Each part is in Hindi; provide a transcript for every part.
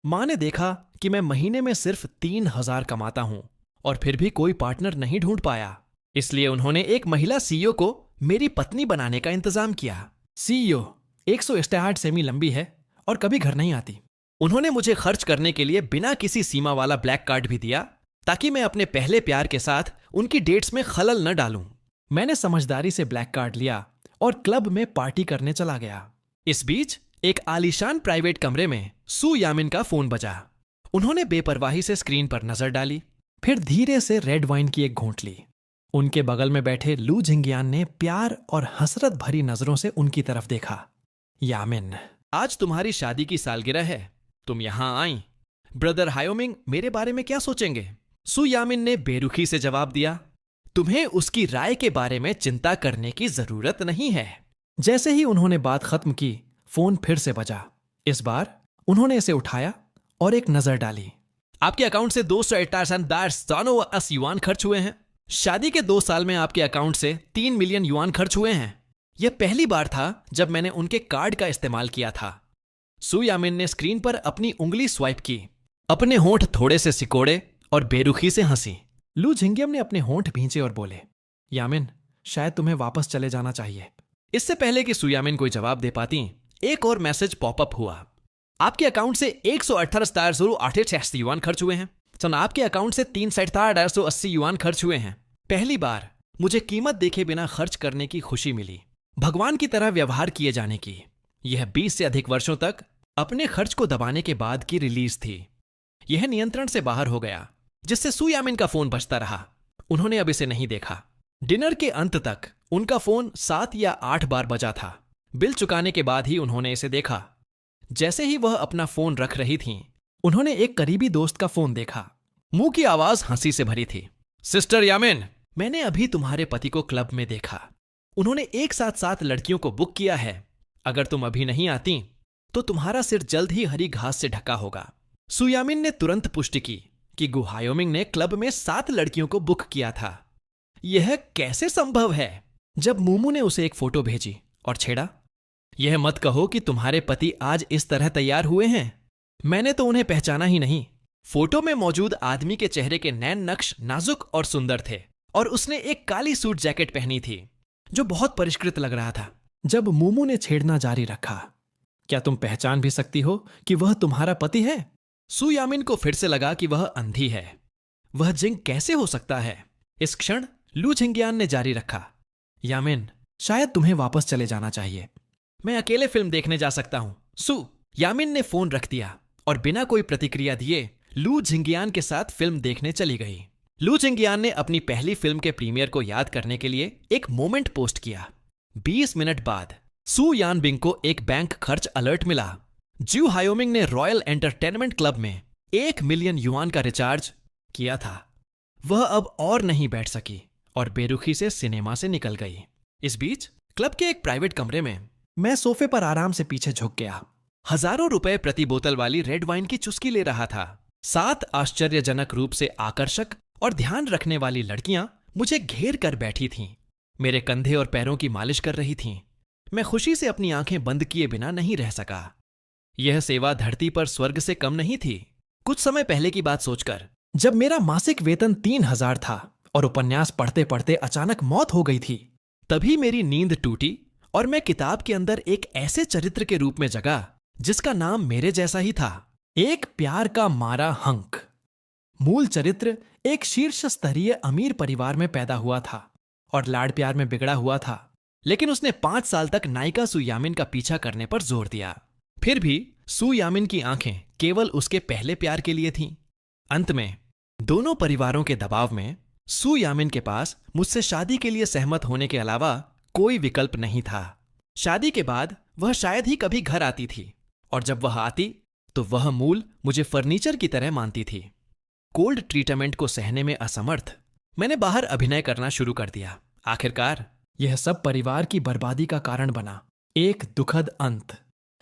माँ ने देखा कि मैं महीने में सिर्फ 3,000 कमाता हूं और फिर भी कोई पार्टनर नहीं ढूंढ पाया। इसलिए उन्होंने एक महिला सीईओ को मेरी पत्नी बनाने का इंतजाम किया। सीईओ 168 सेमी लंबी है और कभी घर नहीं आती। उन्होंने मुझे खर्च करने के लिए बिना किसी सीमा वाला ब्लैक कार्ड भी दिया ताकि मैं अपने पहले प्यार के साथ उनकी डेट्स में खलल न डालूं। मैंने समझदारी से ब्लैक कार्ड लिया और क्लब में पार्टी करने चला गया। इस बीच एक आलीशान प्राइवेट कमरे में सू यामिन का फोन बजा। उन्होंने बेपरवाही से स्क्रीन पर नजर डाली, फिर धीरे से रेड वाइन की एक घूंट ली। उनके बगल में बैठे लू झिंगियान ने प्यार और हसरत भरी नजरों से उनकी तरफ देखा। यामिन, आज तुम्हारी शादी की सालगिरह है, तुम यहां आई। ब्रदर हायोमिंग मेरे बारे में क्या सोचेंगे? सू यामिन ने बेरुखी से जवाब दिया, तुम्हें उसकी राय के बारे में चिंता करने की जरूरत नहीं है। जैसे ही उन्होंने बात खत्म की, फोन फिर से बजा। इस बार उन्होंने इसे उठाया और एक नजर डाली। आपके अकाउंट से 200 युआन खर्च हुए हैं। शादी के 2 साल में आपके अकाउंट से 3 मिलियन युआन खर्च हुए हैं। यह पहली बार था जब मैंने उनके कार्ड का इस्तेमाल किया था। सू यामिन ने स्क्रीन पर अपनी उंगली स्वाइप की, अपने होंठ थोड़े से सिकोड़े और बेरुखी से हंसी। लू झिंगियम ने अपने होंठ भींचे और बोले, यामिन, शायद तुम्हें वापस चले जाना चाहिए। इससे पहले कि सू यामिन कोई जवाब दे पाती, एक और मैसेज पॉपअप हुआ। आपके अकाउंट से 118 युआन खर्च हुए हैं। आपके अकाउंट से 380 युआन खर्च हुए हैं। पहली बार मुझे कीमत देखे बिना खर्च करने की खुशी मिली, भगवान की तरह व्यवहार किए जाने की। यह 20 से अधिक वर्षों तक अपने खर्च को दबाने के बाद की रिलीज थी। यह नियंत्रण से बाहर हो गया, जिससे सू यामिन का फोन बजता रहा। उन्होंने अब इसे नहीं देखा। डिनर के अंत तक उनका फोन 7 या 8 बार बजा था। बिल चुकाने के बाद ही उन्होंने इसे देखा। जैसे ही वह अपना फोन रख रही थीं, उन्होंने एक करीबी दोस्त का फोन देखा। मुंह की आवाज हंसी से भरी थी। सिस्टर यामिन, मैंने अभी तुम्हारे पति को क्लब में देखा। उन्होंने एक साथ 7 लड़कियों को बुक किया है। अगर तुम अभी नहीं आती तो तुम्हारा सिर जल्द ही हरी घास से ढका होगा। सू यामिन ने तुरंत पुष्टि की कि गु हायोमिंग ने क्लब में 7 लड़कियों को बुक किया था। यह कैसे संभव है? जब मूमू ने उसे एक फोटो भेजी और छेड़ा, यह मत कहो कि तुम्हारे पति आज इस तरह तैयार हुए हैं। मैंने तो उन्हें पहचाना ही नहीं। फोटो में मौजूद आदमी के चेहरे के नैन नक्श नाजुक और सुंदर थे और उसने एक काली सूट जैकेट पहनी थी जो बहुत परिष्कृत लग रहा था। जब मूमू ने छेड़ना जारी रखा, क्या तुम पहचान भी सकती हो कि वह तुम्हारा पति है? सू यामिन को फिर से लगा कि वह अंधी है। वह जिंग कैसे हो सकता है? इस क्षण लू झिंगियान ने जारी रखा, यामिन, शायद तुम्हें वापस चले जाना चाहिए। मैं अकेले फिल्म देखने जा सकता हूं। सू यामिन ने फोन रख दिया और बिना कोई प्रतिक्रिया दिए लू झिंगियान के साथ फिल्म देखने चली गई। लू झिंगियान ने अपनी पहली फिल्म के प्रीमियर को याद करने के लिए एक मोमेंट पोस्ट किया। 20 मिनट बाद सू यान बिंग को एक बैंक खर्च अलर्ट मिला। ज्यू हायोमिंग ने रॉयल एंटरटेनमेंट क्लब में 1 मिलियन युआन का रिचार्ज किया था। वह अब और नहीं बैठ सकी और बेरुखी से सिनेमा से निकल गई। इस बीच क्लब के एक प्राइवेट कमरे में मैं सोफे पर आराम से पीछे झुक गया। हजारों रुपए प्रति बोतल वाली रेड वाइन की चुस्की ले रहा था। 7 आश्चर्यजनक रूप से आकर्षक और ध्यान रखने वाली लड़कियां मुझे घेर कर बैठी थीं। मेरे कंधे और पैरों की मालिश कर रही थीं। मैं खुशी से अपनी आंखें बंद किए बिना नहीं रह सका। यह सेवा धरती पर स्वर्ग से कम नहीं थी। कुछ समय पहले की बात सोचकर, जब मेरा मासिक वेतन 3,000 था और उपन्यास पढ़ते पढ़ते अचानक मौत हो गई थी, तभी मेरी नींद टूटी और मैं किताब के अंदर एक ऐसे चरित्र के रूप में जगा जिसका नाम मेरे जैसा ही था, एक प्यार का मारा हंक। मूल चरित्र एक शीर्ष स्तरीय अमीर परिवार में पैदा हुआ था और लाड़ प्यार में बिगड़ा हुआ था, लेकिन उसने 5 साल तक नायिका सू यामिन का पीछा करने पर जोर दिया। फिर भी सू यामिन की आंखें केवल उसके पहले प्यार के लिए थीं। अंत में दोनों परिवारों के दबाव में सू यामिन के पास मुझसे शादी के लिए सहमत होने के अलावा कोई विकल्प नहीं था। शादी के बाद वह शायद ही कभी घर आती थी और जब वह आती तो वह मूल मुझे फर्नीचर की तरह मानती थी। कोल्ड ट्रीटमेंट को सहने में असमर्थ मैंने बाहर अभिनय करना शुरू कर दिया। आखिरकार यह सब परिवार की बर्बादी का कारण बना। एक दुखद अंत।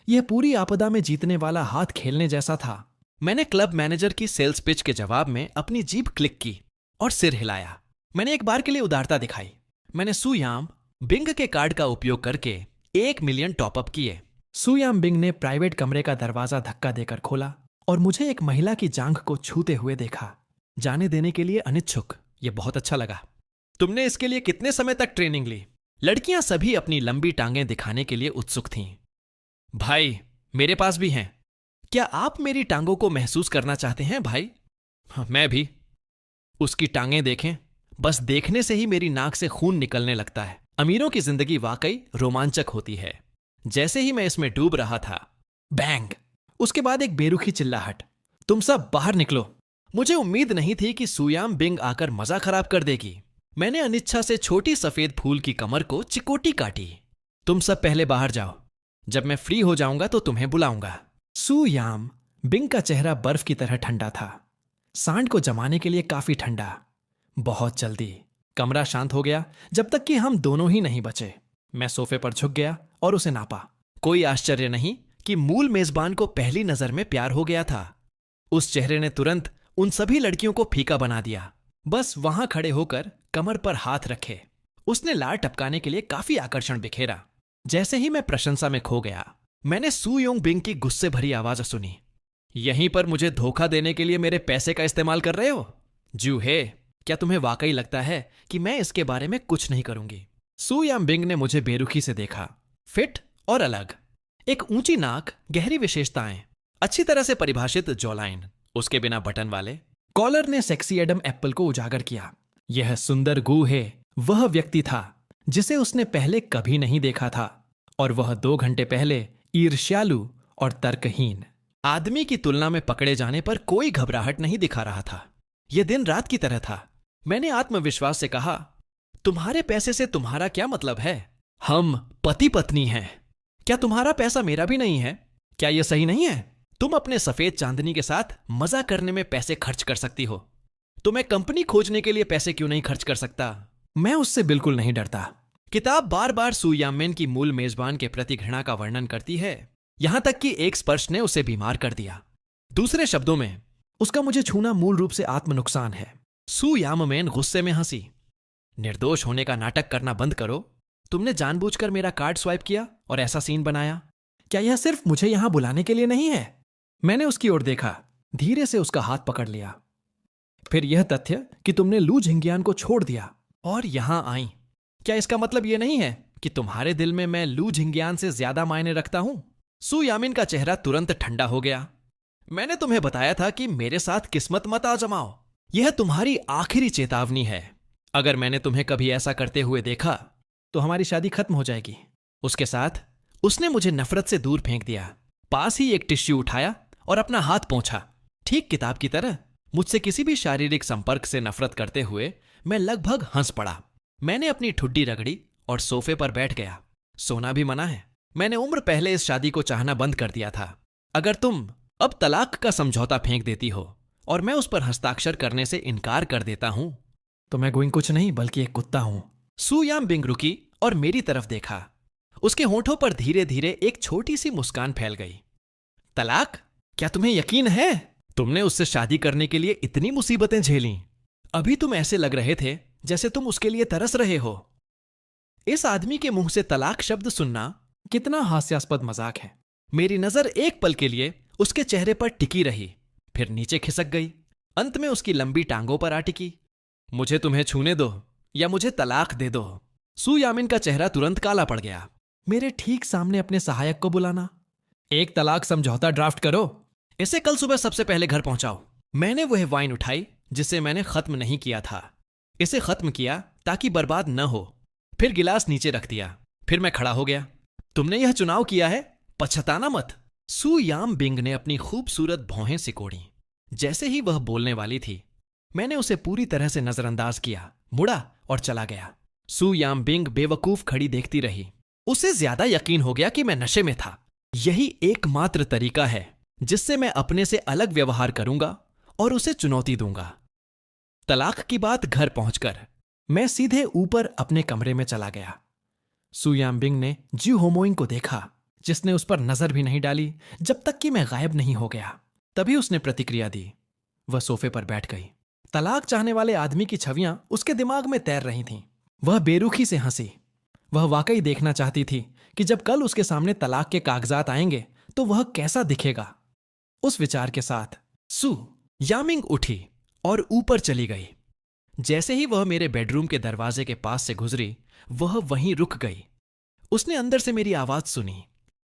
यह पूरी आपदा में जीतने वाला हाथ खेलने जैसा था। मैंने क्लब मैनेजर की सेल्स पिच के जवाब में अपनी जीभ क्लिक की और सिर हिलाया। मैंने एक बार के लिए उदारता दिखाई। मैंने सू याम बिंग के कार्ड का उपयोग करके 1 मिलियन टॉपअप किए। सू याम बिंग ने प्राइवेट कमरे का दरवाजा धक्का देकर खोला और मुझे एक महिला की जांघ को छूते हुए देखा, जाने देने के लिए अनिच्छुक। यह बहुत अच्छा लगा। तुमने इसके लिए कितने समय तक ट्रेनिंग ली? लड़कियां सभी अपनी लंबी टांगें दिखाने के लिए उत्सुक थीं। भाई, मेरे पास भी हैं। क्या आप मेरी टांगों को महसूस करना चाहते हैं भाई? मैं भी। उसकी टांगें देखें, बस देखने से ही मेरी नाक से खून निकलने लगता है। अमीरों की जिंदगी वाकई रोमांचक होती है। जैसे ही मैं इसमें डूब रहा था, बैंग! उसके बाद एक बेरुखी चिल्लाहट, तुम सब बाहर निकलो। मुझे उम्मीद नहीं थी कि सुयाम बिंग आकर मजा खराब कर देगी। मैंने अनिच्छा से छोटी सफेद फूल की कमर को चिकोटी काटी। तुम सब पहले बाहर जाओ, जब मैं फ्री हो जाऊंगा तो तुम्हें बुलाऊंगा। सुयाम बिंग का चेहरा बर्फ की तरह ठंडा था, सांड को जमाने के लिए काफी ठंडा। बहुत जल्दी कमरा शांत हो गया, जब तक कि हम दोनों ही नहीं बचे। मैं सोफे पर झुक गया और उसे नापा। कोई आश्चर्य नहीं कि मूल मेजबान को पहली नजर में प्यार हो गया था। उस चेहरे ने तुरंत उन सभी लड़कियों को फीका बना दिया। बस वहां खड़े होकर कमर पर हाथ रखे, उसने लार टपकाने के लिए काफी आकर्षण बिखेरा। जैसे ही मैं प्रशंसा में खो गया, मैंने सू योंग बिंग की गुस्से भरी आवाज सुनी। यहीं पर मुझे धोखा देने के लिए मेरे पैसे का इस्तेमाल कर रहे हो? जूहे, क्या तुम्हें वाकई लगता है कि मैं इसके बारे में कुछ नहीं करूंगी? सू याम बिंग ने मुझे बेरुखी से देखा। फिट और अलग, एक ऊंची नाक, गहरी विशेषताएं, अच्छी तरह से परिभाषित जॉलाइन, उसके बिना बटन वाले कॉलर ने सेक्सी एडम एप्पल को उजागर किया। यह सुंदर गूहे वह व्यक्ति था जिसे उसने पहले कभी नहीं देखा था, और वह 2 घंटे पहले ईर्ष्यालु और तर्कहीन आदमी की तुलना में पकड़े जाने पर कोई घबराहट नहीं दिखा रहा था। यह दिन रात की तरह था। मैंने आत्मविश्वास से कहा, तुम्हारे पैसे से तुम्हारा क्या मतलब है? हम पति पत्नी हैं। क्या तुम्हारा पैसा मेरा भी नहीं है? क्या यह सही नहीं है? तुम अपने सफेद चांदनी के साथ मजा करने में पैसे खर्च कर सकती हो, तो मैं कंपनी खोजने के लिए पैसे क्यों नहीं खर्च कर सकता? मैं उससे बिल्कुल नहीं डरता। किताब बार बार सू यामिन की मूल मेजबान के प्रति घृणा का वर्णन करती है, यहां तक कि एक स्पर्श ने उसे बीमार कर दिया। दूसरे शब्दों में, उसका मुझे छूना मूल रूप से आत्म नुकसान है। सू याममेन गुस्से में हंसी। निर्दोष होने का नाटक करना बंद करो। तुमने जानबूझकर मेरा कार्ड स्वाइप किया और ऐसा सीन बनाया। क्या यह सिर्फ मुझे यहां बुलाने के लिए नहीं है? मैंने उसकी ओर देखा, धीरे से उसका हाथ पकड़ लिया। फिर यह तथ्य कि तुमने लू झिंगियान को छोड़ दिया और यहां आई, क्या इसका मतलब यह नहीं है कि तुम्हारे दिल में मैं लू झिंगियान से ज्यादा मायने रखता हूं? सू यामिन का चेहरा तुरंत ठंडा हो गया। मैंने तुम्हें बताया था कि मेरे साथ किस्मत मत आजमाओ। यह तुम्हारी आखिरी चेतावनी है। अगर मैंने तुम्हें कभी ऐसा करते हुए देखा तो हमारी शादी खत्म हो जाएगी। उसके साथ उसने मुझे नफरत से दूर फेंक दिया, पास ही एक टिश्यू उठाया और अपना हाथ पोंछा, ठीक किताब की तरह। मुझसे किसी भी शारीरिक संपर्क से नफरत करते हुए मैं लगभग हंस पड़ा। मैंने अपनी ठुड्डी रगड़ी और सोफे पर बैठ गया। सोना भी मना है। मैंने उम्र पहले इस शादी को चाहना बंद कर दिया था। अगर तुम अब तलाक का समझौता फेंक देती हो और मैं उस पर हस्ताक्षर करने से इनकार कर देता हूं, तो मैं गोइंग कुछ नहीं बल्कि एक कुत्ता हूं। सू याम बिंग रुकी और मेरी तरफ देखा। उसके होठों पर धीरे धीरे एक छोटी सी मुस्कान फैल गई। तलाक? क्या तुम्हें यकीन है? तुमने उससे शादी करने के लिए इतनी मुसीबतें झेली। अभी तुम ऐसे लग रहे थे जैसे तुम उसके लिए तरस रहे हो। इस आदमी के मुंह से तलाक शब्द सुनना कितना हास्यास्पद मजाक है। मेरी नजर एक पल के लिए उसके चेहरे पर टिकी रही, फिर नीचे खिसक गई। अंत में उसकी लंबी टांगों पर आ टिकी। मुझे तुम्हें छूने दो या मुझे तलाक दे दो। सू यामिन का चेहरा तुरंत काला पड़ गया। मेरे ठीक सामने अपने सहायक को बुलाना। एक तलाक समझौता ड्राफ्ट करो। इसे कल सुबह सबसे पहले घर पहुंचाओ। मैंने वह वाइन उठाई जिसे मैंने खत्म नहीं किया था। इसे खत्म किया ताकि बर्बाद न हो। फिर गिलास नीचे रख दिया। फिर मैं खड़ा हो गया। तुमने यह चुनाव किया है, पछताना मत। सू याम बिंग ने अपनी खूबसूरत भौहें सिकोड़ी। जैसे ही वह बोलने वाली थी, मैंने उसे पूरी तरह से नजरअंदाज किया, मुड़ा और चला गया। सू याम बिंग बेवकूफ खड़ी देखती रही। उसे ज्यादा यकीन हो गया कि मैं नशे में था। यही एकमात्र तरीका है जिससे मैं अपने से अलग व्यवहार करूंगा और उसे चुनौती दूंगा। तलाक की बात घर पहुंचकर मैं सीधे ऊपर अपने कमरे में चला गया। सू याम बिंग ने जी होमोइंग को देखा, जिसने उस पर नजर भी नहीं डाली जब तक कि मैं गायब नहीं हो गया। तभी उसने प्रतिक्रिया दी। वह सोफे पर बैठ गई। तलाक चाहने वाले आदमी की छवियां उसके दिमाग में तैर रही थीं। वह बेरुखी से हंसी। वह वाकई देखना चाहती थी कि जब कल उसके सामने तलाक के कागजात आएंगे तो वह कैसा दिखेगा। उस विचार के साथ सू यामिंग उठी और ऊपर चली गई। जैसे ही वह मेरे बेडरूम के दरवाजे के पास से गुजरी, वह वहीं रुक गई। उसने अंदर से मेरी आवाज सुनी।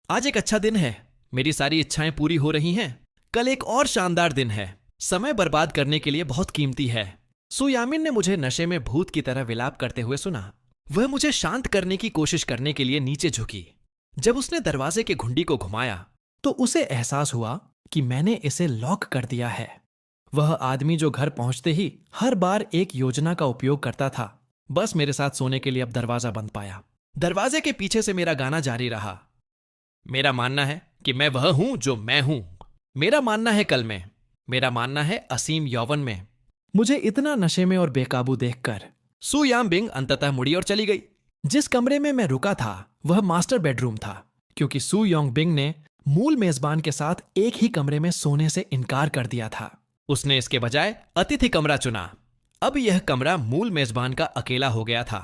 आज एक अच्छा दिन है, मेरी सारी इच्छाएं पूरी हो रही हैं। कल एक और शानदार दिन है, समय बर्बाद करने के लिए बहुत कीमती है। सू यामिन ने मुझे नशे में भूत की तरह विलाप करते हुए सुना। वह मुझे शांत करने की कोशिश करने के लिए नीचे झुकी। जब उसने दरवाजे के घुंडी को घुमाया तो उसे एहसास हुआ कि मैंने इसे लॉक कर दिया है। वह आदमी जो घर पहुंचते ही हर बार एक योजना का उपयोग करता था, बस मेरे साथ सोने के लिए अब दरवाजा बंद पाया। दरवाजे के पीछे से मेरा गाना जारी रहा। मेरा मानना है कि मैं वह हूं जो मैं हूं। मेरा मानना है कल में, मेरा मानना है असीम यौवन में। मुझे इतना नशे में और बेकाबू देखकर सू यामबिंग अंततः मुड़ी और चली गई। जिस कमरे में मैं रुका था वह मास्टर बेडरूम था, क्योंकि सू योंगबिंग ने मूल मेजबान के साथ एक ही कमरे में सोने से इनकार कर दिया था। उसने इसके बजाय अतिथि कमरा चुना। अब यह कमरा मूल मेजबान का अकेला हो गया था।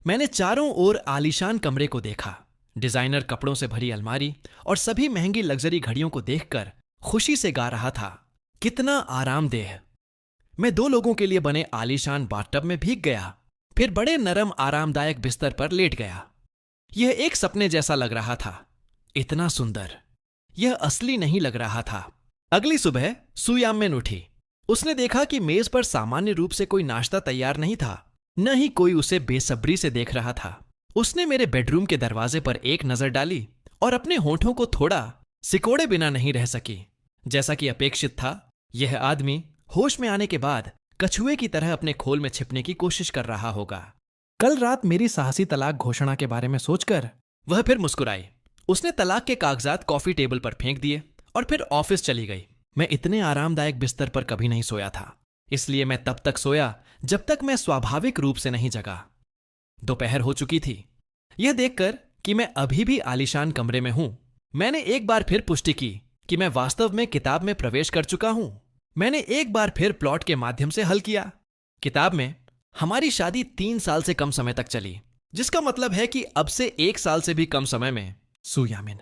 मैंने चारों ओर आलीशान कमरे को देखा। डिजाइनर कपड़ों से भरी अलमारी और सभी महंगी लग्जरी घड़ियों को देखकर खुशी से गा रहा था, कितना आरामदेह। मैं 2 लोगों के लिए बने आलीशान बाथटब में भीग गया, फिर बड़े नरम आरामदायक बिस्तर पर लेट गया। यह एक सपने जैसा लग रहा था, इतना सुंदर। यह असली नहीं लग रहा था। अगली सुबह सू यामिन उठी। उसने देखा कि मेज पर सामान्य रूप से कोई नाश्ता तैयार नहीं था, न ही कोई उसे बेसब्री से देख रहा था। उसने मेरे बेडरूम के दरवाजे पर एक नजर डाली और अपने होठों को थोड़ा सिकोड़े बिना नहीं रह सकी। जैसा कि अपेक्षित था, यह आदमी होश में आने के बाद कछुए की तरह अपने खोल में छिपने की कोशिश कर रहा होगा। कल रात मेरी साहसी तलाक घोषणा के बारे में सोचकर वह फिर मुस्कुराई। उसने तलाक के कागजात कॉफी टेबल पर फेंक दिए और फिर ऑफिस चली गई। मैं इतने आरामदायक बिस्तर पर कभी नहीं सोया था, इसलिए मैं तब तक सोया जब तक मैं स्वाभाविक रूप से नहीं जगा। दोपहर हो चुकी थी। यह देखकर कि मैं अभी भी आलीशान कमरे में हूं, मैंने एक बार फिर पुष्टि की कि मैं वास्तव में किताब में प्रवेश कर चुका हूं। मैंने एक बार फिर प्लॉट के माध्यम से हल किया। किताब में हमारी शादी 3 साल से कम समय तक चली, जिसका मतलब है कि अब से 1 साल से भी कम समय में सू यामिन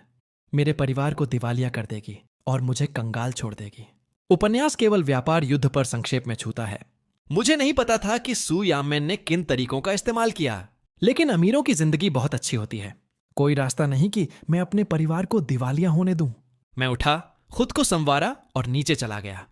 मेरे परिवार को दिवालिया कर देगी और मुझे कंगाल छोड़ देगी। उपन्यास केवल व्यापार युद्ध पर संक्षेप में छूता है। मुझे नहीं पता था कि सू यामिन ने किन तरीकों का इस्तेमाल किया, लेकिन अमीरों की जिंदगी बहुत अच्छी होती है। कोई रास्ता नहीं कि मैं अपने परिवार को दिवालिया होने दूं। मैं उठा, खुद को संवारा और नीचे चला गया।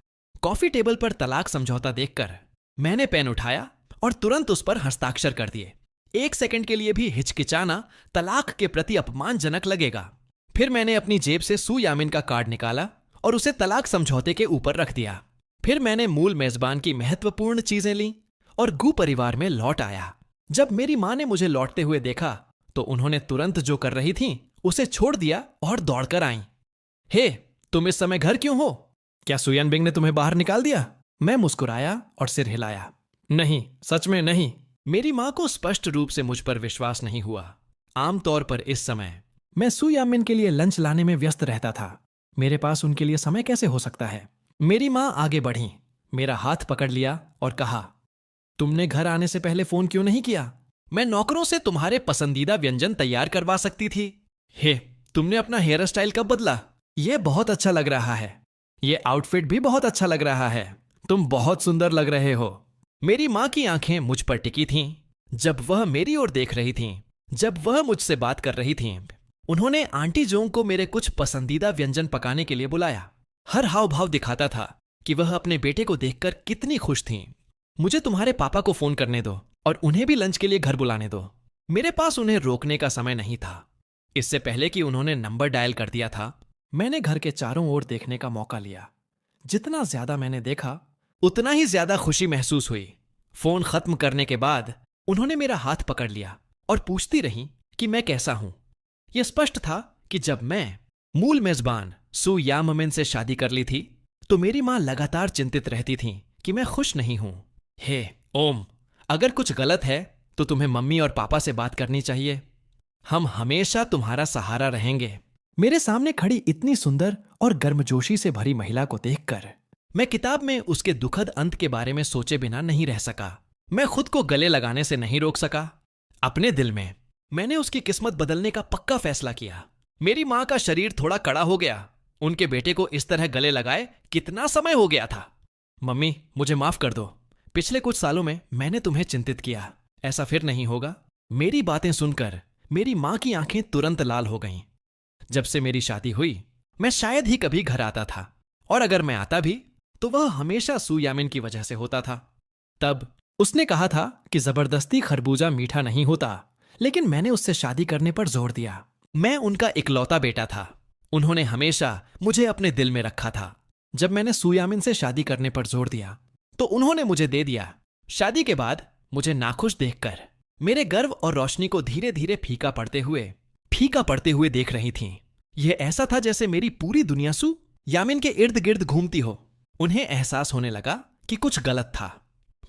कॉफी टेबल पर तलाक समझौता देखकर मैंने पेन उठाया और तुरंत उस पर हस्ताक्षर कर दिए। 1 सेकंड के लिए भी हिचकिचाना तलाक के प्रति अपमानजनक लगेगा। फिर मैंने अपनी जेब से सू यामिन का कार्ड निकाला और उसे तलाक समझौते के ऊपर रख दिया। फिर मैंने मूल मेजबान की महत्वपूर्ण चीजें लीं और गू परिवार में लौट आया। जब मेरी मां ने मुझे लौटते हुए देखा तो उन्होंने तुरंत जो कर रही थीं उसे छोड़ दिया और दौड़कर आईं। हे, तुम इस समय घर क्यों हो? क्या सू यामिन ने तुम्हें बाहर निकाल दिया? मैं मुस्कुराया और सिर हिलाया। नहीं, सच में नहीं। मेरी मां को स्पष्ट रूप से मुझ पर विश्वास नहीं हुआ। आमतौर पर इस समय मैं सू यामिन के लिए लंच लाने में व्यस्त रहता था। मेरे पास उनके लिए समय कैसे हो सकता है? मेरी मां आगे बढ़ी, मेरा हाथ पकड़ लिया और कहा, तुमने घर आने से पहले फोन क्यों नहीं किया? मैं नौकरों से तुम्हारे पसंदीदा व्यंजन तैयार करवा सकती थी। हे, तुमने अपना हेयर स्टाइल कब बदला? यह बहुत अच्छा लग रहा है। यह आउटफिट भी बहुत अच्छा लग रहा है। तुम बहुत सुंदर लग रहे हो। मेरी मां की आंखें मुझ पर टिकी थीं जब वह मेरी ओर देख रही थीं, जब वह मुझसे बात कर रही थीं। उन्होंने आंटी जोंग को मेरे कुछ पसंदीदा व्यंजन पकाने के लिए बुलाया। हर हाव भाव दिखाता था कि वह अपने बेटे को देखकर कितनी खुश थीं। मुझे तुम्हारे पापा को फोन करने दो और उन्हें भी लंच के लिए घर बुलाने दो। मेरे पास उन्हें रोकने का समय नहीं था। इससे पहले कि उन्होंने नंबर डायल कर दिया था, मैंने घर के चारों ओर देखने का मौका लिया। जितना ज्यादा मैंने देखा उतना ही ज्यादा खुशी महसूस हुई। फोन खत्म करने के बाद उन्होंने मेरा हाथ पकड़ लिया और पूछती रही कि मैं कैसा हूं। यह स्पष्ट था कि जब मैं मूल मेजबान सू यामिन से शादी कर ली थी तो मेरी मां लगातार चिंतित रहती थी कि मैं खुश नहीं हूं। हे ओम, अगर कुछ गलत है तो तुम्हें मम्मी और पापा से बात करनी चाहिए। हम हमेशा तुम्हारा सहारा रहेंगे। मेरे सामने खड़ी इतनी सुंदर और गर्मजोशी से भरी महिला को देखकर मैं किताब में उसके दुखद अंत के बारे में सोचे बिना नहीं रह सका। मैं खुद को गले लगाने से नहीं रोक सका। अपने दिल में मैंने उसकी किस्मत बदलने का पक्का फैसला किया। मेरी मां का शरीर थोड़ा कड़ा हो गया, उनके बेटे को इस तरह गले लगाए कितना समय हो गया था। मम्मी, मुझे माफ कर दो। पिछले कुछ सालों में मैंने तुम्हें चिंतित किया। ऐसा फिर नहीं होगा। मेरी बातें सुनकर मेरी मां की आंखें तुरंत लाल हो गईं। जब से मेरी शादी हुई, मैं शायद ही कभी घर आता था, और अगर मैं आता भी तो वह हमेशा सू यामिन की वजह से होता था। तब उसने कहा था कि जबरदस्ती खरबूजा मीठा नहीं होता, लेकिन मैंने उससे शादी करने पर जोर दिया। मैं उनका इकलौता बेटा था। उन्होंने हमेशा मुझे अपने दिल में रखा था। जब मैंने सू यामिन से शादी करने पर जोर दिया तो उन्होंने मुझे दे दिया। शादी के बाद मुझे नाखुश देखकर मेरे गर्व और रोशनी को धीरे धीरे फीका पड़ते हुए देख रही थीं। यह ऐसा था जैसे मेरी पूरी दुनिया सू यामिन के इर्द गिर्द घूमती हो। उन्हें एहसास होने लगा कि कुछ गलत था।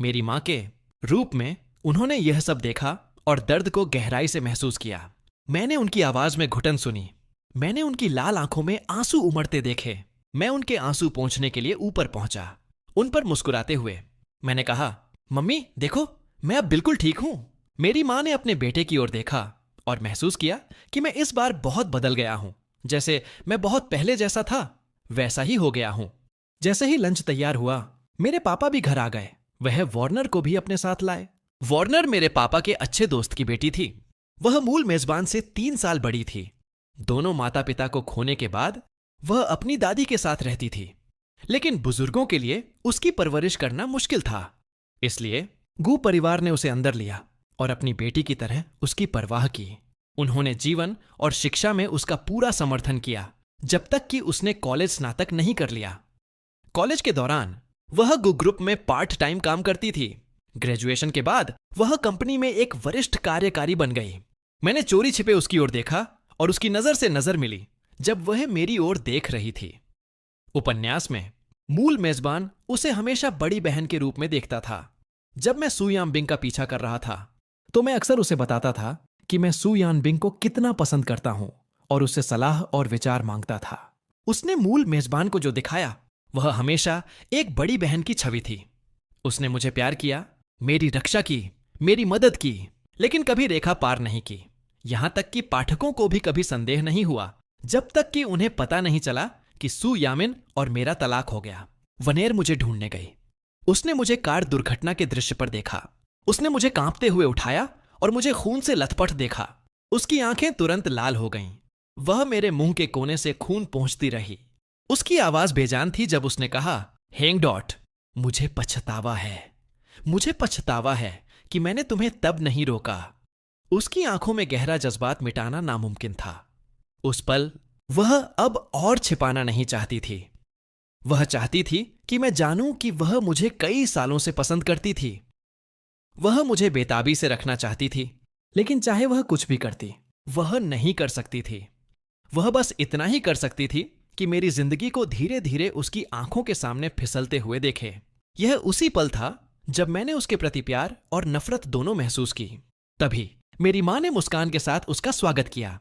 मेरी मां के रूप में उन्होंने यह सब देखा और दर्द को गहराई से महसूस किया। मैंने उनकी आवाज में घुटन सुनी। मैंने उनकी लाल आंखों में आंसू उमड़ते देखे। मैं उनके आंसू पोंछने के लिए ऊपर पहुंचा। उन पर मुस्कुराते हुए मैंने कहा, मम्मी देखो, मैं अब बिल्कुल ठीक हूं। मेरी मां ने अपने बेटे की ओर देखा और महसूस किया कि मैं इस बार बहुत बदल गया हूं। जैसे मैं बहुत पहले जैसा था वैसा ही हो गया हूं। जैसे ही लंच तैयार हुआ, मेरे पापा भी घर आ गए। वह वार्नर को भी अपने साथ लाए। वार्नर मेरे पापा के अच्छे दोस्त की बेटी थी। वह मूल मेजबान से 3 साल बड़ी थी। दोनों माता पिता को खोने के बाद वह अपनी दादी के साथ रहती थी, लेकिन बुजुर्गों के लिए उसकी परवरिश करना मुश्किल था। इसलिए गू परिवार ने उसे अंदर लिया और अपनी बेटी की तरह उसकी परवाह की। उन्होंने जीवन और शिक्षा में उसका पूरा समर्थन किया जब तक कि उसने कॉलेज स्नातक नहीं कर लिया। कॉलेज के दौरान वह गू ग्रुप में पार्ट टाइम काम करती थी। ग्रेजुएशन के बाद वह कंपनी में एक वरिष्ठ कार्यकारी बन गई। मैंने चोरी छिपे उसकी ओर देखा और उसकी नजर से नजर मिली जब वह मेरी ओर देख रही थी। उपन्यास में मूल मेजबान उसे हमेशा बड़ी बहन के रूप में देखता था। जब मैं सू यानबिंग का पीछा कर रहा था तो मैं अक्सर उसे बताता था कि मैं सू यानबिंग को कितना पसंद करता हूं और उससे सलाह और विचार मांगता था। उसने मूल मेजबान को जो दिखाया वह हमेशा एक बड़ी बहन की छवि थी। उसने मुझे प्यार किया, मेरी रक्षा की, मेरी मदद की, लेकिन कभी रेखा पार नहीं की। यहां तक कि पाठकों को भी कभी संदेह नहीं हुआ जब तक कि उन्हें पता नहीं चला कि सू यामिन और मेरा तलाक हो गया। वनेर मुझे ढूंढने गई। उसने मुझे कार दुर्घटना के दृश्य पर देखा। उसने मुझे कांपते हुए उठाया और मुझे खून से लथपथ देखा। उसकी आंखें तुरंत लाल हो गईं। वह मेरे मुंह के कोने से खून पहुंचती रही। उसकी आवाज बेजान थी जब उसने कहा, हेंगडॉट, मुझे पछतावा है कि मैंने तुम्हें तब नहीं रोका। उसकी आंखों में गहरा जज्बात मिटाना नामुमकिन था। उस पल वह अब और छिपाना नहीं चाहती थी। वह चाहती थी कि मैं जानूं कि वह मुझे कई सालों से पसंद करती थी। वह मुझे बेताबी से रखना चाहती थी, लेकिन चाहे वह कुछ भी करती, वह नहीं कर सकती थी। वह बस इतना ही कर सकती थी कि मेरी जिंदगी को धीरे धीरे उसकी आंखों के सामने फिसलते हुए देखे। यह उसी पल था जब मैंने उसके प्रति प्यार और नफरत दोनों महसूस की। तभी मेरी मां ने मुस्कान के साथ उसका स्वागत किया।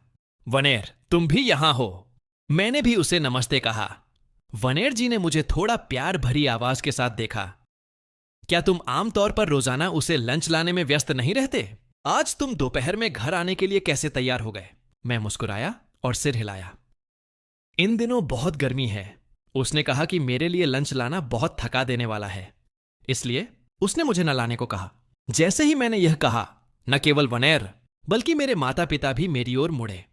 वनेर, तुम भी यहां हो। मैंने भी उसे नमस्ते कहा। वनेर जी ने मुझे थोड़ा प्यार भरी आवाज के साथ देखा। क्या तुम आमतौर पर रोजाना उसे लंच लाने में व्यस्त नहीं रहते? आज तुम दोपहर में घर आने के लिए कैसे तैयार हो गए? मैं मुस्कुराया और सिर हिलाया। इन दिनों बहुत गर्मी है। उसने कहा कि मेरे लिए लंच लाना बहुत थका देने वाला है, इसलिए उसने मुझे न लाने को कहा। जैसे ही मैंने यह कहा, न केवल वनेर बल्कि मेरे माता पिता भी मेरी ओर मुड़े।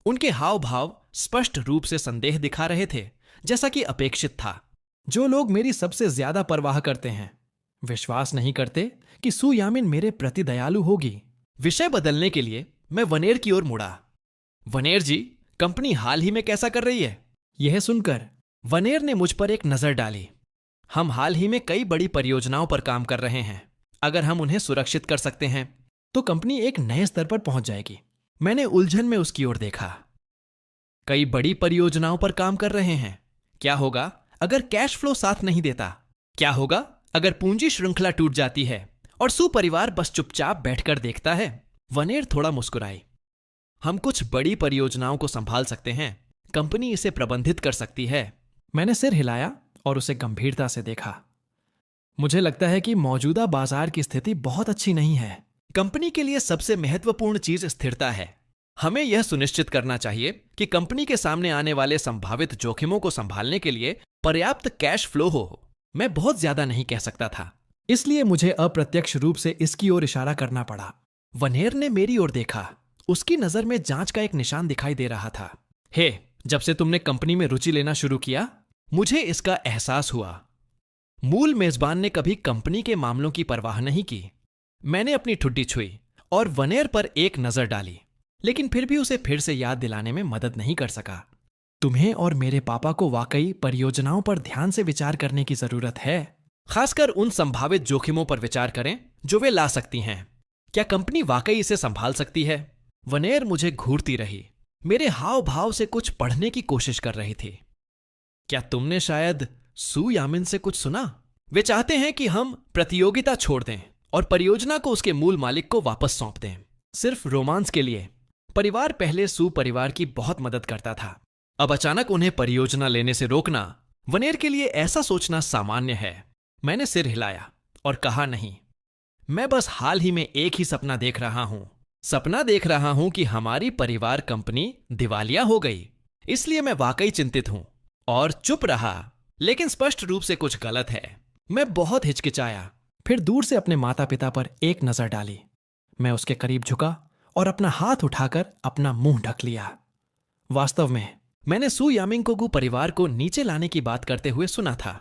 उनके हाव भाव स्पष्ट रूप से संदेह दिखा रहे थे, जैसा कि अपेक्षित था। जो लोग मेरी सबसे ज्यादा परवाह करते हैं विश्वास नहीं करते कि सू यामिन मेरे प्रति दयालु होगी। विषय बदलने के लिए मैं वनेर की ओर मुड़ा। वनेर जी, कंपनी हाल ही में कैसा कर रही है? यह सुनकर वनेर ने मुझ पर एक नजर डाली। हम हाल ही में कई बड़ी परियोजनाओं पर काम कर रहे हैं। अगर हम उन्हें सुरक्षित कर सकते हैं तो कंपनी एक नए स्तर पर पहुंच जाएगी। मैंने उलझन में उसकी ओर देखा। कई बड़ी परियोजनाओं पर काम कर रहे हैं। क्या होगा अगर कैश फ्लो साथ नहीं देता? क्या होगा अगर पूंजी श्रृंखला टूट जाती है और सू परिवार बस चुपचाप बैठकर देखता है? वनेर थोड़ा मुस्कुराई। हम कुछ बड़ी परियोजनाओं को संभाल सकते हैं। कंपनी इसे प्रबंधित कर सकती है। मैंने सिर हिलाया और उसे गंभीरता से देखा। मुझे लगता है कि मौजूदा बाजार की स्थिति बहुत अच्छी नहीं है। कंपनी के लिए सबसे महत्वपूर्ण चीज स्थिरता है। हमें यह सुनिश्चित करना चाहिए कि कंपनी के सामने आने वाले संभावित जोखिमों को संभालने के लिए पर्याप्त कैश फ्लो हो। मैं बहुत ज्यादा नहीं कह सकता था, इसलिए मुझे अप्रत्यक्ष रूप से इसकी ओर इशारा करना पड़ा। वनेर ने मेरी ओर देखा। उसकी नजर में जांच का एक निशान दिखाई दे रहा था। हे, जब से तुमने कंपनी में रुचि लेना शुरू किया, मुझे इसका एहसास हुआ। मूल मेजबान ने कभी कंपनी के मामलों की परवाह नहीं की। मैंने अपनी ठुड्डी छुई और वनेर पर एक नजर डाली, लेकिन फिर भी उसे फिर से याद दिलाने में मदद नहीं कर सका। तुम्हें और मेरे पापा को वाकई परियोजनाओं पर ध्यान से विचार करने की जरूरत है। खासकर उन संभावित जोखिमों पर विचार करें जो वे ला सकती हैं। क्या कंपनी वाकई इसे संभाल सकती है? वनेर मुझे घूरती रही, मेरे हाव भाव से कुछ पढ़ने की कोशिश कर रही थी। क्या तुमने शायद सू यामिन से कुछ सुना? वे चाहते हैं कि हम प्रतियोगिता छोड़ दें और परियोजना को उसके मूल मालिक को वापस सौंप दें, सिर्फ रोमांस के लिए। परिवार पहले सू परिवार की बहुत मदद करता था। अब अचानक उन्हें परियोजना लेने से रोकना, वनेर के लिए ऐसा सोचना सामान्य है। मैंने सिर हिलाया और कहा, नहीं, मैं बस हाल ही में एक ही सपना देख रहा हूं। सपना देख रहा हूं कि हमारी परिवार कंपनी दिवालिया हो गई। इसलिए मैं वाकई चिंतित हूं। और चुप रहा, लेकिन स्पष्ट रूप से कुछ गलत है। मैं बहुत हिचकिचाया, फिर दूर से अपने माता पिता पर एक नजर डाली। मैं उसके करीब झुका और अपना हाथ उठाकर अपना मुंह ढक लिया। वास्तव में मैंने सू यामिंग परिवार को नीचे लाने की बात करते हुए सुना था।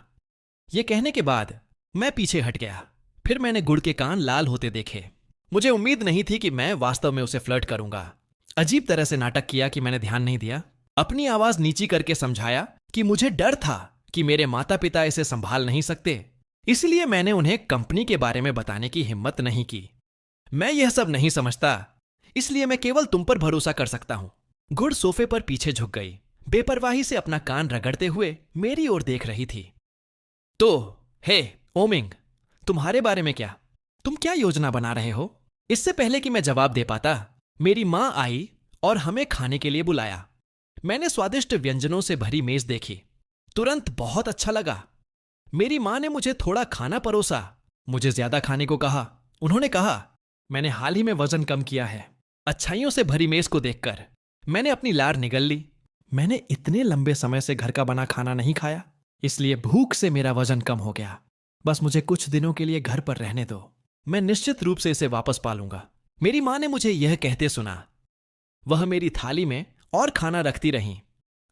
यह कहने के बाद मैं पीछे हट गया। फिर मैंने गुड़ के कान लाल होते देखे। मुझे उम्मीद नहीं थी कि मैं वास्तव में उसे फ्लर्ट करूंगा। अजीब तरह से नाटक किया कि मैंने ध्यान नहीं दिया। अपनी आवाज नीची करके समझाया कि मुझे डर था कि मेरे माता पिता इसे संभाल नहीं सकते, इसलिए मैंने उन्हें कंपनी के बारे में बताने की हिम्मत नहीं की। मैं यह सब नहीं समझता, इसलिए मैं केवल तुम पर भरोसा कर सकता हूं। गुड़ सोफे पर पीछे झुक गई, बेपरवाही से अपना कान रगड़ते हुए मेरी ओर देख रही थी। तो हे ओमिंग, तुम्हारे बारे में क्या? तुम क्या योजना बना रहे हो? इससे पहले कि मैं जवाब दे पाता, मेरी मां आई और हमें खाने के लिए बुलाया। मैंने स्वादिष्ट व्यंजनों से भरी मेज देखी। तुरंत बहुत अच्छा लगा। मेरी मां ने मुझे थोड़ा खाना परोसा, मुझे ज्यादा खाने को कहा। उन्होंने कहा, मैंने हाल ही में वजन कम किया है। अच्छाइयों से भरी मेज को देखकर मैंने अपनी लार निगल ली। मैंने इतने लंबे समय से घर का बना खाना नहीं खाया, इसलिए भूख से मेरा वजन कम हो गया। बस मुझे कुछ दिनों के लिए घर पर रहने दो, मैं निश्चित रूप से इसे वापस पालूंगा। मेरी मां ने मुझे यह कहते सुना। वह मेरी थाली में और खाना रखती रहीं।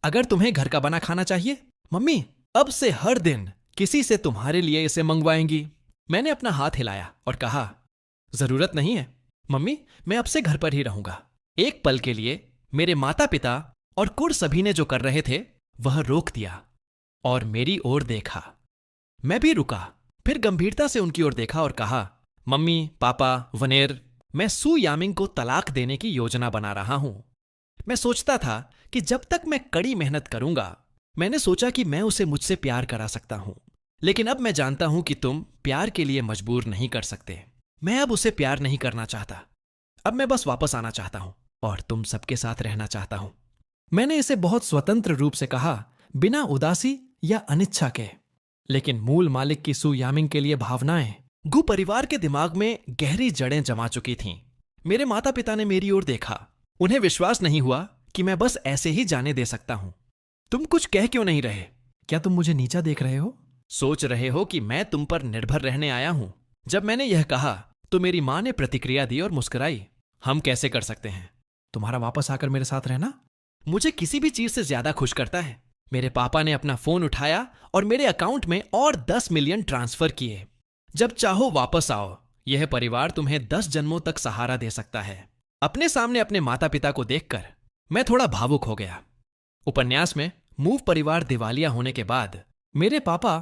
अगर तुम्हें घर का बना खाना चाहिए, मम्मी अब से हर दिन किसी से तुम्हारे लिए इसे मंगवाएंगी। मैंने अपना हाथ हिलाया और कहा, जरूरत नहीं है मम्मी, मैं अब से घर पर ही रहूंगा। एक पल के लिए मेरे माता पिता और कुड़ सभी ने जो कर रहे थे वह रोक दिया और मेरी ओर देखा। मैं भी रुका, फिर गंभीरता से उनकी ओर देखा और कहा, मम्मी, पापा, वनेर, मैं सू यामिंग को तलाक देने की योजना बना रहा हूं। मैं सोचता था कि जब तक मैं कड़ी मेहनत करूंगा, मैंने सोचा कि मैं उसे मुझसे प्यार करा सकता हूं, लेकिन अब मैं जानता हूं कि तुम प्यार के लिए मजबूर नहीं कर सकते। मैं अब उसे प्यार नहीं करना चाहता। अब मैं बस वापस आना चाहता हूं और तुम सबके साथ रहना चाहता हूं। मैंने इसे बहुत स्वतंत्र रूप से कहा, बिना उदासी या अनिच्छा के। लेकिन मूल मालिक की सू यामिंग के लिए भावनाएं गु परिवार के दिमाग में गहरी जड़ें जमा चुकी थीं। मेरे माता पिता ने मेरी ओर देखा। उन्हें विश्वास नहीं हुआ कि मैं बस ऐसे ही जाने दे सकता हूं। तुम कुछ कह क्यों नहीं रहे? क्या तुम मुझे नीचा देख रहे हो? सोच रहे हो कि मैं तुम पर निर्भर रहने आया हूं? जब मैंने यह कहा तो मेरी मां ने प्रतिक्रिया दी और मुस्कुराई। हम कैसे कर सकते हैं? तुम्हारा वापस आकर मेरे साथ रहना मुझे किसी भी चीज से ज्यादा खुश करता है। मेरे पापा ने अपना फोन उठाया और मेरे अकाउंट में और 10 मिलियन ट्रांसफर किए। जब चाहो वापस आओ, यह परिवार तुम्हें 10 जन्मों तक सहारा दे सकता है। अपने सामने अपने माता पिता को देखकर मैं थोड़ा भावुक हो गया। उपन्यास में मूव परिवार दिवालिया होने के बाद मेरे पापा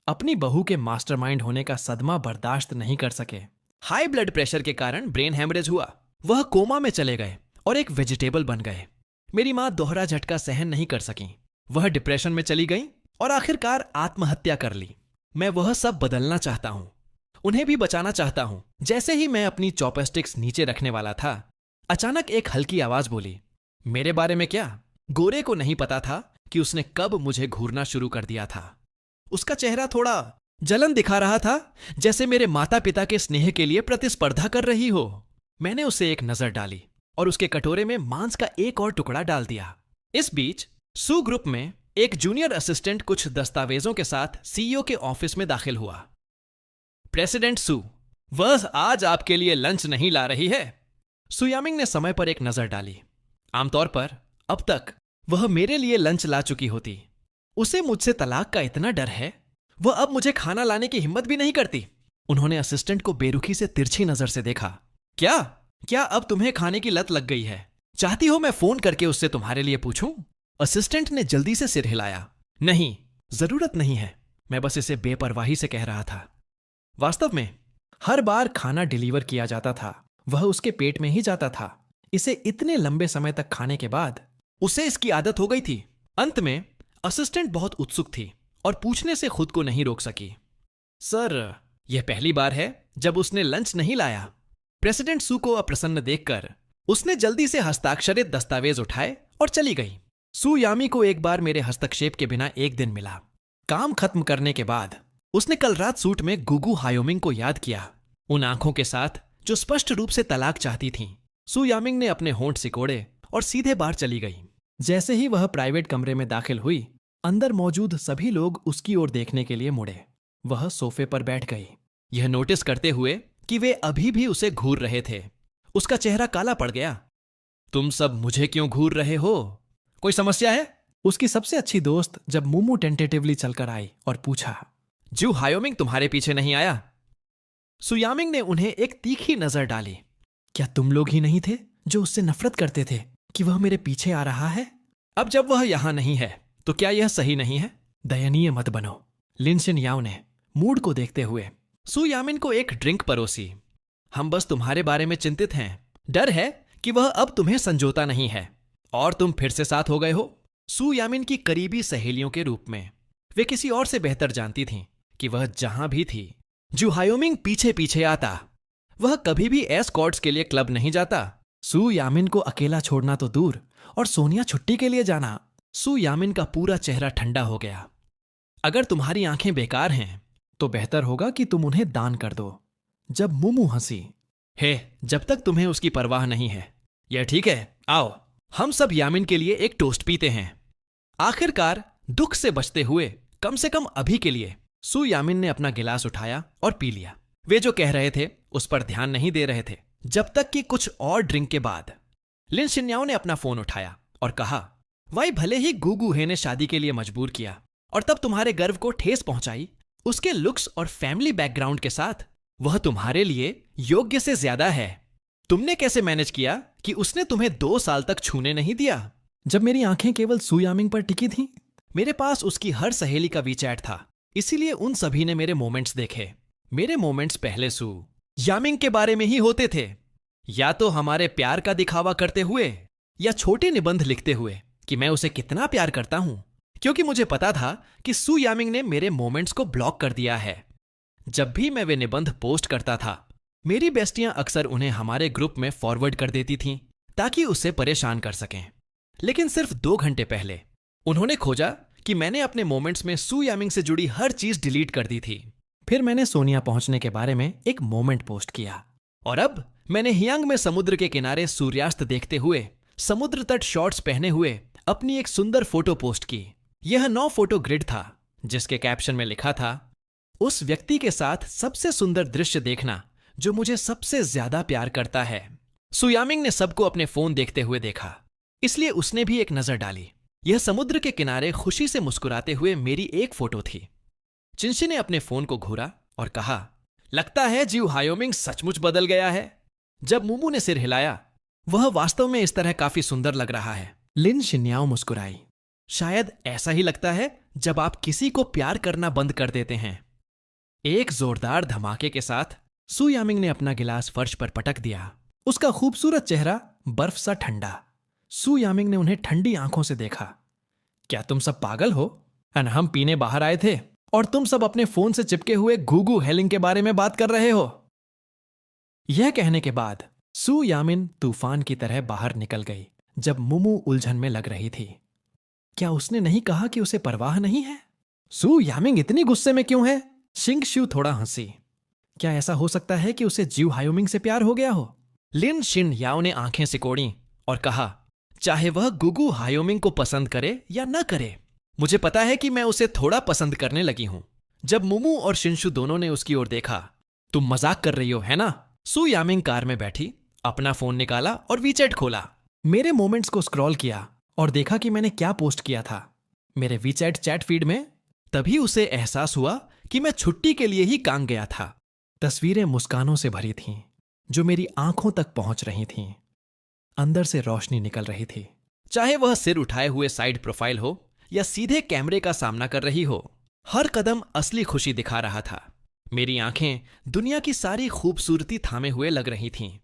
अपनी बहू के मास्टरमाइंड होने का सदमा बर्दाश्त नहीं कर सके। हाई ब्लड प्रेशर के कारण ब्रेन हैमरेज हुआ। वह कोमा में चले गए और एक वेजिटेबल बन गए। मेरी मां दोहरा झटका सहन नहीं कर सकी। वह डिप्रेशन में चली गई और आखिरकार आत्महत्या कर ली। मैं वह सब बदलना चाहता हूं, उन्हें भी बचाना चाहता हूं। जैसे ही मैं अपनी चॉपस्टिक्स नीचे रखने वाला था, अचानक एक हल्की आवाज बोली, मेरे बारे में क्या? गोरे को नहीं पता था कि उसने कब मुझे घूरना शुरू कर दिया था। उसका चेहरा थोड़ा जलन दिखा रहा था, जैसे मेरे माता पिता के स्नेह के लिए प्रतिस्पर्धा कर रही हो। मैंने उसे एक नजर डाली। और उसके कटोरे में मांस का एक और टुकड़ा डाल दिया। इस बीच सू ग्रुप में एक जूनियर असिस्टेंट कुछ दस्तावेजों के साथ सीईओ के ऑफिस में दाखिल हुआ। प्रेसिडेंट सू, वह आज आपके लिए लंच नहीं ला रही है। सू यामिंग ने समय पर एक नजर डाली। आमतौर पर अब तक वह मेरे लिए लंच ला चुकी होती। उसे मुझसे तलाक का इतना डर है, वह अब मुझे खाना लाने की हिम्मत भी नहीं करती। उन्होंने असिस्टेंट को बेरुखी से तिरछी नजर से देखा। क्या अब तुम्हें खाने की लत लग गई है? चाहती हो मैं फोन करके उससे तुम्हारे लिए पूछूं? असिस्टेंट ने जल्दी से सिर हिलाया। नहीं, जरूरत नहीं है, मैं बस इसे बेपरवाही से कह रहा था। वास्तव में हर बार खाना डिलीवर किया जाता था, वह उसके पेट में ही जाता था। इसे इतने लंबे समय तक खाने के बाद उसे इसकी आदत हो गई थी। अंत में असिस्टेंट बहुत उत्सुक थी और पूछने से खुद को नहीं रोक सकी। सर, यह पहली बार है जब उसने लंच नहीं लाया। प्रेसिडेंट सू को अप्रसन्न देखकर उसने जल्दी से हस्ताक्षरित दस्तावेज उठाए और चली गई। सू यामी को एक बार मेरे हस्तक्षेप के बिना एक दिन मिला। काम खत्म करने के बाद उसने कल रात सूट में गुगू हायोमिंग को याद किया, उन आंखों के साथ जो स्पष्ट रूप से तलाक चाहती थीं। सू यामिंग ने अपने होंठ सिकोड़े और सीधे बाहर चली गई। जैसे ही वह प्राइवेट कमरे में दाखिल हुई, अंदर मौजूद सभी लोग उसकी ओर देखने के लिए मुड़े। वह सोफे पर बैठ गई, यह नोटिस करते हुए कि वे अभी भी उसे घूर रहे थे। उसका चेहरा काला पड़ गया। तुम सब मुझे क्यों घूर रहे हो? कोई समस्या है? उसकी सबसे अच्छी दोस्त जब मुमू टेंटेटिवली चलकर आई और पूछा, जू हायोमिंग तुम्हारे पीछे नहीं आया? सू यामिंग ने उन्हें एक तीखी नजर डाली। क्या तुम लोग ही नहीं थे जो उससे नफरत करते थे कि वह मेरे पीछे आ रहा है? अब जब वह यहां नहीं है तो क्या यह सही नहीं है? दयनीय मत बनो। लिन शिन याओ ने मूड को देखते हुए सू यामिन को एक ड्रिंक परोसी। हम बस तुम्हारे बारे में चिंतित हैं। डर है कि वह अब तुम्हें संजोता नहीं है और तुम फिर से साथ हो गए हो। सू यामिन की करीबी सहेलियों के रूप में वे किसी और से बेहतर जानती थीं कि वह जहां भी थी, जू हायोमिंग पीछे पीछे आता। वह कभी भी एस्कॉर्ट्स के लिए क्लब नहीं जाता। सू यामिन को अकेला छोड़ना तो दूर, और सोनिया छुट्टी के लिए जाना। सू यामिन का पूरा चेहरा ठंडा हो गया। अगर तुम्हारी आंखें बेकार हैं तो बेहतर होगा कि तुम उन्हें दान कर दो। जब मुमू हंसी, हे, जब तक तुम्हें उसकी परवाह नहीं है। यह ठीक है, आओ हम सब यामिन के लिए एक टोस्ट पीते हैं। आखिरकार दुख से बचते हुए, कम से कम अभी के लिए, सू यामिन ने अपना गिलास उठाया और पी लिया। वे जो कह रहे थे उस पर ध्यान नहीं दे रहे थे, जब तक कि कुछ और ड्रिंक के बाद लिन शिन्याओ ने अपना फोन उठाया और कहा, भाई भले ही गुगू हे ने शादी के लिए मजबूर किया और तब तुम्हारे गर्व को ठेस पहुंचाई, उसके लुक्स और फैमिली बैकग्राउंड के साथ वह तुम्हारे लिए योग्य से ज्यादा है। तुमने कैसे मैनेज किया कि उसने तुम्हें 2 साल तक छूने नहीं दिया? जब मेरी आंखें केवल सू यामिंग पर टिकी थीं, मेरे पास उसकी हर सहेली का वीचैट था, इसीलिए उन सभी ने मेरे मोमेंट्स देखे। मेरे मोमेंट्स पहले सू यामिंग के बारे में ही होते थे, या तो हमारे प्यार का दिखावा करते हुए या छोटे निबंध लिखते हुए कि मैं उसे कितना प्यार करता हूं, क्योंकि मुझे पता था कि सू यामिंग ने मेरे मोमेंट्स को ब्लॉक कर दिया है। जब भी मैं वे निबंध पोस्ट करता था, मेरी बेस्टियां अक्सर उन्हें हमारे ग्रुप में फॉरवर्ड कर देती थीं ताकि उसे परेशान कर सकें। लेकिन सिर्फ 2 घंटे पहले उन्होंने खोजा कि मैंने अपने मोमेंट्स में सू यामिंग से जुड़ी हर चीज डिलीट कर दी थी। फिर मैंने सोनिया पहुंचने के बारे में एक मोमेंट पोस्ट किया, और अब मैंने हियांग में समुद्र के किनारे सूर्यास्त देखते हुए समुद्र तट शॉर्ट्स पहने हुए अपनी एक सुंदर फोटो पोस्ट की। यह 9 फोटो ग्रिड था, जिसके कैप्शन में लिखा था, उस व्यक्ति के साथ सबसे सुंदर दृश्य देखना जो मुझे सबसे ज्यादा प्यार करता है। सू यामिंग ने सबको अपने फोन देखते हुए देखा, इसलिए उसने भी एक नजर डाली। यह समुद्र के किनारे खुशी से मुस्कुराते हुए मेरी एक फोटो थी। चिंशी ने अपने फोन को घूरा और कहा, लगता है जीव हायोमिंग सचमुच बदल गया है। जब मुमू ने सिर हिलाया, वह वास्तव में इस तरह काफी सुंदर लग रहा है। लिन शिन्याओ मुस्कुराई। शायद ऐसा ही लगता है जब आप किसी को प्यार करना बंद कर देते हैं। एक जोरदार धमाके के साथ सू यामिंग ने अपना गिलास फर्श पर पटक दिया। उसका खूबसूरत चेहरा बर्फ सा ठंडा। सू यामिंग ने उन्हें ठंडी आंखों से देखा। क्या तुम सब पागल हो? हम पीने बाहर आए थे और तुम सब अपने फोन से चिपके हुए गुगू हेलिंग के बारे में बात कर रहे हो। यह कहने के बाद सू यामिन तूफान की तरह बाहर निकल गई। जब मुमू उलझन में लग रही थी, क्या उसने नहीं कहा कि उसे परवाह नहीं है? सू यामिंग इतनी गुस्से में क्यों है? शिंग शू थोड़ा हंसी। क्या ऐसा हो सकता है कि उसे जीव हायोमिंग से प्यार हो गया हो? लिन शिन याओ ने आंखें सिकोड़ी और कहा, चाहे वह गुगु हायोमिंग को पसंद करे या न करे, मुझे पता है कि मैं उसे थोड़ा पसंद करने लगी हूं। जब मुमू और शिंशु दोनों ने उसकी ओर देखा, तुम मजाक कर रही हो है ना? सु यामिंग कार में बैठी, अपना फोन निकाला और वीचैट खोला। मेरे मोमेंट्स को स्क्रॉल किया और देखा कि मैंने क्या पोस्ट किया था मेरे वीचैट चैट फीड में। तभी उसे एहसास हुआ कि मैं छुट्टी के लिए ही कांग गया था। तस्वीरें मुस्कानों से भरी थीं, जो मेरी आंखों तक पहुंच रही थीं। अंदर से रोशनी निकल रही थी। चाहे वह सिर उठाए हुए साइड प्रोफाइल हो या सीधे कैमरे का सामना कर रही हो, हर कदम असली खुशी दिखा रहा था। मेरी आंखें दुनिया की सारी खूबसूरती थामे हुए लग रही थीं।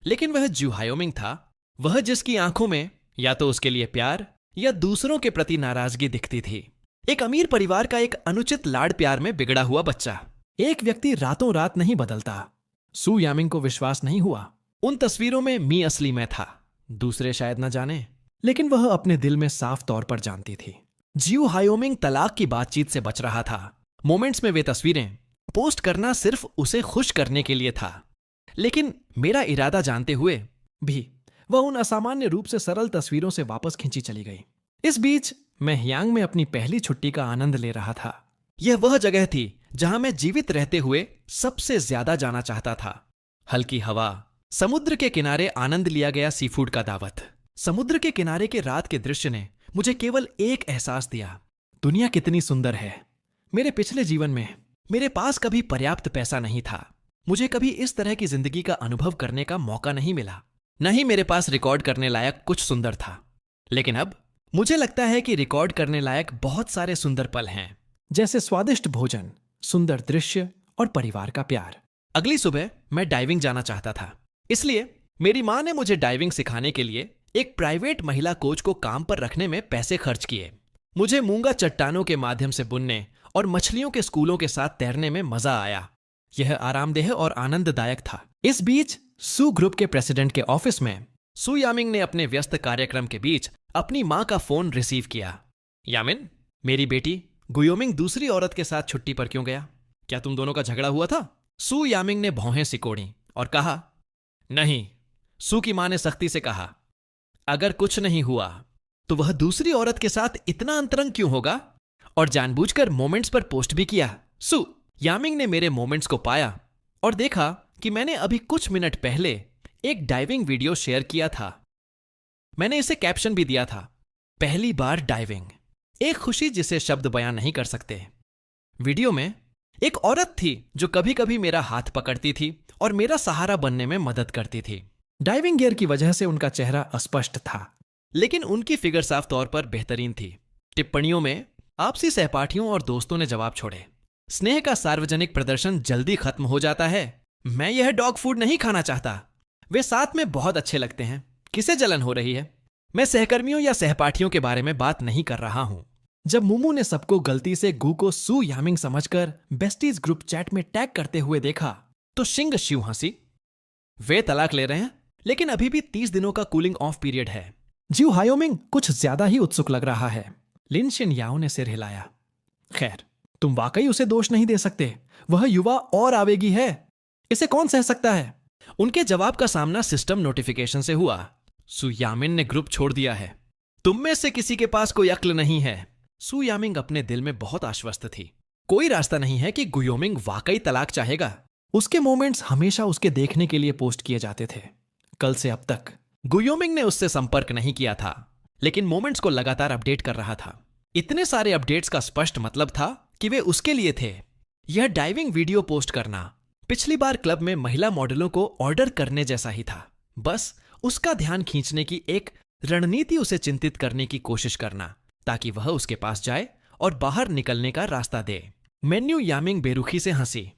लेकिन वह जू हायोमिंग था, वह जिसकी आंखों में या तो उसके लिए प्यार या दूसरों के प्रति नाराजगी दिखती थी। एक अमीर परिवार का एक अनुचित लाड़ प्यार में बिगड़ा हुआ बच्चा। एक व्यक्ति रातों रात नहीं बदलता। सु यामिंग को विश्वास नहीं हुआ। उन तस्वीरों में मी असली मैं था, दूसरे शायद न जाने, लेकिन वह अपने दिल में साफ तौर पर जानती थी। जियो हायोमिंग तलाक की बातचीत से बच रहा था। मोमेंट्स में वे तस्वीरें पोस्ट करना सिर्फ उसे खुश करने के लिए था। लेकिन मेरा इरादा जानते हुए भी वह उन असामान्य रूप से सरल तस्वीरों से वापस खींची चली गई। इस बीच मैं हियांग में अपनी पहली छुट्टी का आनंद ले रहा था। यह वह जगह थी जहां मैं जीवित रहते हुए सबसे ज्यादा जाना चाहता था। हल्की हवा, समुद्र के किनारे आनंद लिया गया सीफूड का दावत। समुद्र के किनारे के रात के दृश्य ने मुझे केवल एक एहसास दिया, दुनिया कितनी सुंदर है। मेरे पिछले जीवन में मेरे पास कभी पर्याप्त पैसा नहीं था। मुझे कभी इस तरह की जिंदगी का अनुभव करने का मौका नहीं मिला। न ही मेरे पास रिकॉर्ड करने लायक कुछ सुंदर था। लेकिन अब मुझे लगता है कि रिकॉर्ड करने लायक बहुत सारे सुंदर पल हैं, जैसे स्वादिष्ट भोजन, सुंदर दृश्य और परिवार का प्यार। अगली सुबह मैं डाइविंग जाना चाहता था, इसलिए मेरी मां ने मुझे डाइविंग सिखाने के लिए एक प्राइवेट महिला कोच को काम पर रखने में पैसे खर्च किए। मुझे मूंगा चट्टानों के माध्यम से बुनने और मछलियों के स्कूलों के साथ तैरने में मजा आया। यह आरामदेह और आनंददायक था। इस बीच सु ग्रुप के प्रेसिडेंट के ऑफिस में सु यामिंग ने अपने व्यस्त कार्यक्रम के बीच अपनी मां का फोन रिसीव किया। यामिन, मेरी बेटी गुयोमिंग दूसरी औरत के साथ छुट्टी पर क्यों गया? क्या तुम दोनों का झगड़ा हुआ था? सु यामिंग ने भौहें सिकोड़ी और कहा, नहीं। सु की मां ने सख्ती से कहा, अगर कुछ नहीं हुआ तो वह दूसरी औरत के साथ इतना अंतरंग क्यों होगा? और जानबूझकर मोमेंट्स पर पोस्ट भी किया। सु यामिंग ने मेरे मोमेंट्स को पाया और देखा कि मैंने अभी कुछ मिनट पहले एक डाइविंग वीडियो शेयर किया था। मैंने इसे कैप्शन भी दिया था, पहली बार डाइविंग, एक खुशी जिसे शब्द बयां नहीं कर सकते। वीडियो में एक औरत थी जो कभी कभी मेरा हाथ पकड़ती थी और मेरा सहारा बनने में मदद करती थी। डाइविंग गियर की वजह से उनका चेहरा अस्पष्ट था, लेकिन उनकी फिगर साफ तौर पर बेहतरीन थी। टिप्पणियों में आपसी सहपाठियों और दोस्तों ने जवाब छोड़े, स्नेह का सार्वजनिक प्रदर्शन जल्दी खत्म हो जाता है। मैं यह डॉग फूड नहीं खाना चाहता। वे साथ में बहुत अच्छे लगते हैं। किसे जलन हो रही है? मैं सहकर्मियों या सहपाठियों के बारे में बात नहीं कर रहा हूं। जब मुमू ने सबको गलती से गू को सु यामिंग समझकर बेस्टीज ग्रुप चैट में टैग करते हुए देखा तो शिंग शिव हंसी। वे तलाक ले रहे हैं, लेकिन अभी भी 30 दिनों का कूलिंग ऑफ पीरियड है। जियो हायोमिंग कुछ ज्यादा ही उत्सुक लग रहा है। लिन शिन याओ ने सिर हिलाया। खैर, तुम वाकई उसे दोष नहीं दे सकते। वह युवा और आवेगी है। इसे कौन सह सकता है? उनके जवाब का सामना सिस्टम नोटिफिकेशन से हुआ। सु यामिन ने ग्रुप छोड़ दिया है। तुम में से किसी के पास कोई अक्ल नहीं है। सु यामिंग अपने दिल में बहुत आश्वस्त थी। कोई रास्ता नहीं है कि गुयोमिंग वाकई तलाक चाहेगा। उसके मोमेंट्स हमेशा उसके देखने के लिए पोस्ट किए जाते थे। कल से अब तक गुयोमिंग ने उससे संपर्क नहीं किया था, लेकिन मोमेंट्स को लगातार अपडेट कर रहा था। इतने सारे अपडेट्स का स्पष्ट मतलब था कि वे उसके लिए थे। यह डाइविंग वीडियो पोस्ट करना पिछली बार क्लब में महिला मॉडलों को ऑर्डर करने जैसा ही था। बस उसका ध्यान खींचने की एक रणनीति, उसे चिंतित करने की कोशिश करना ताकि वह उसके पास जाए और बाहर निकलने का रास्ता दे। मेन्यू यामिंग बेरुखी से हंसी।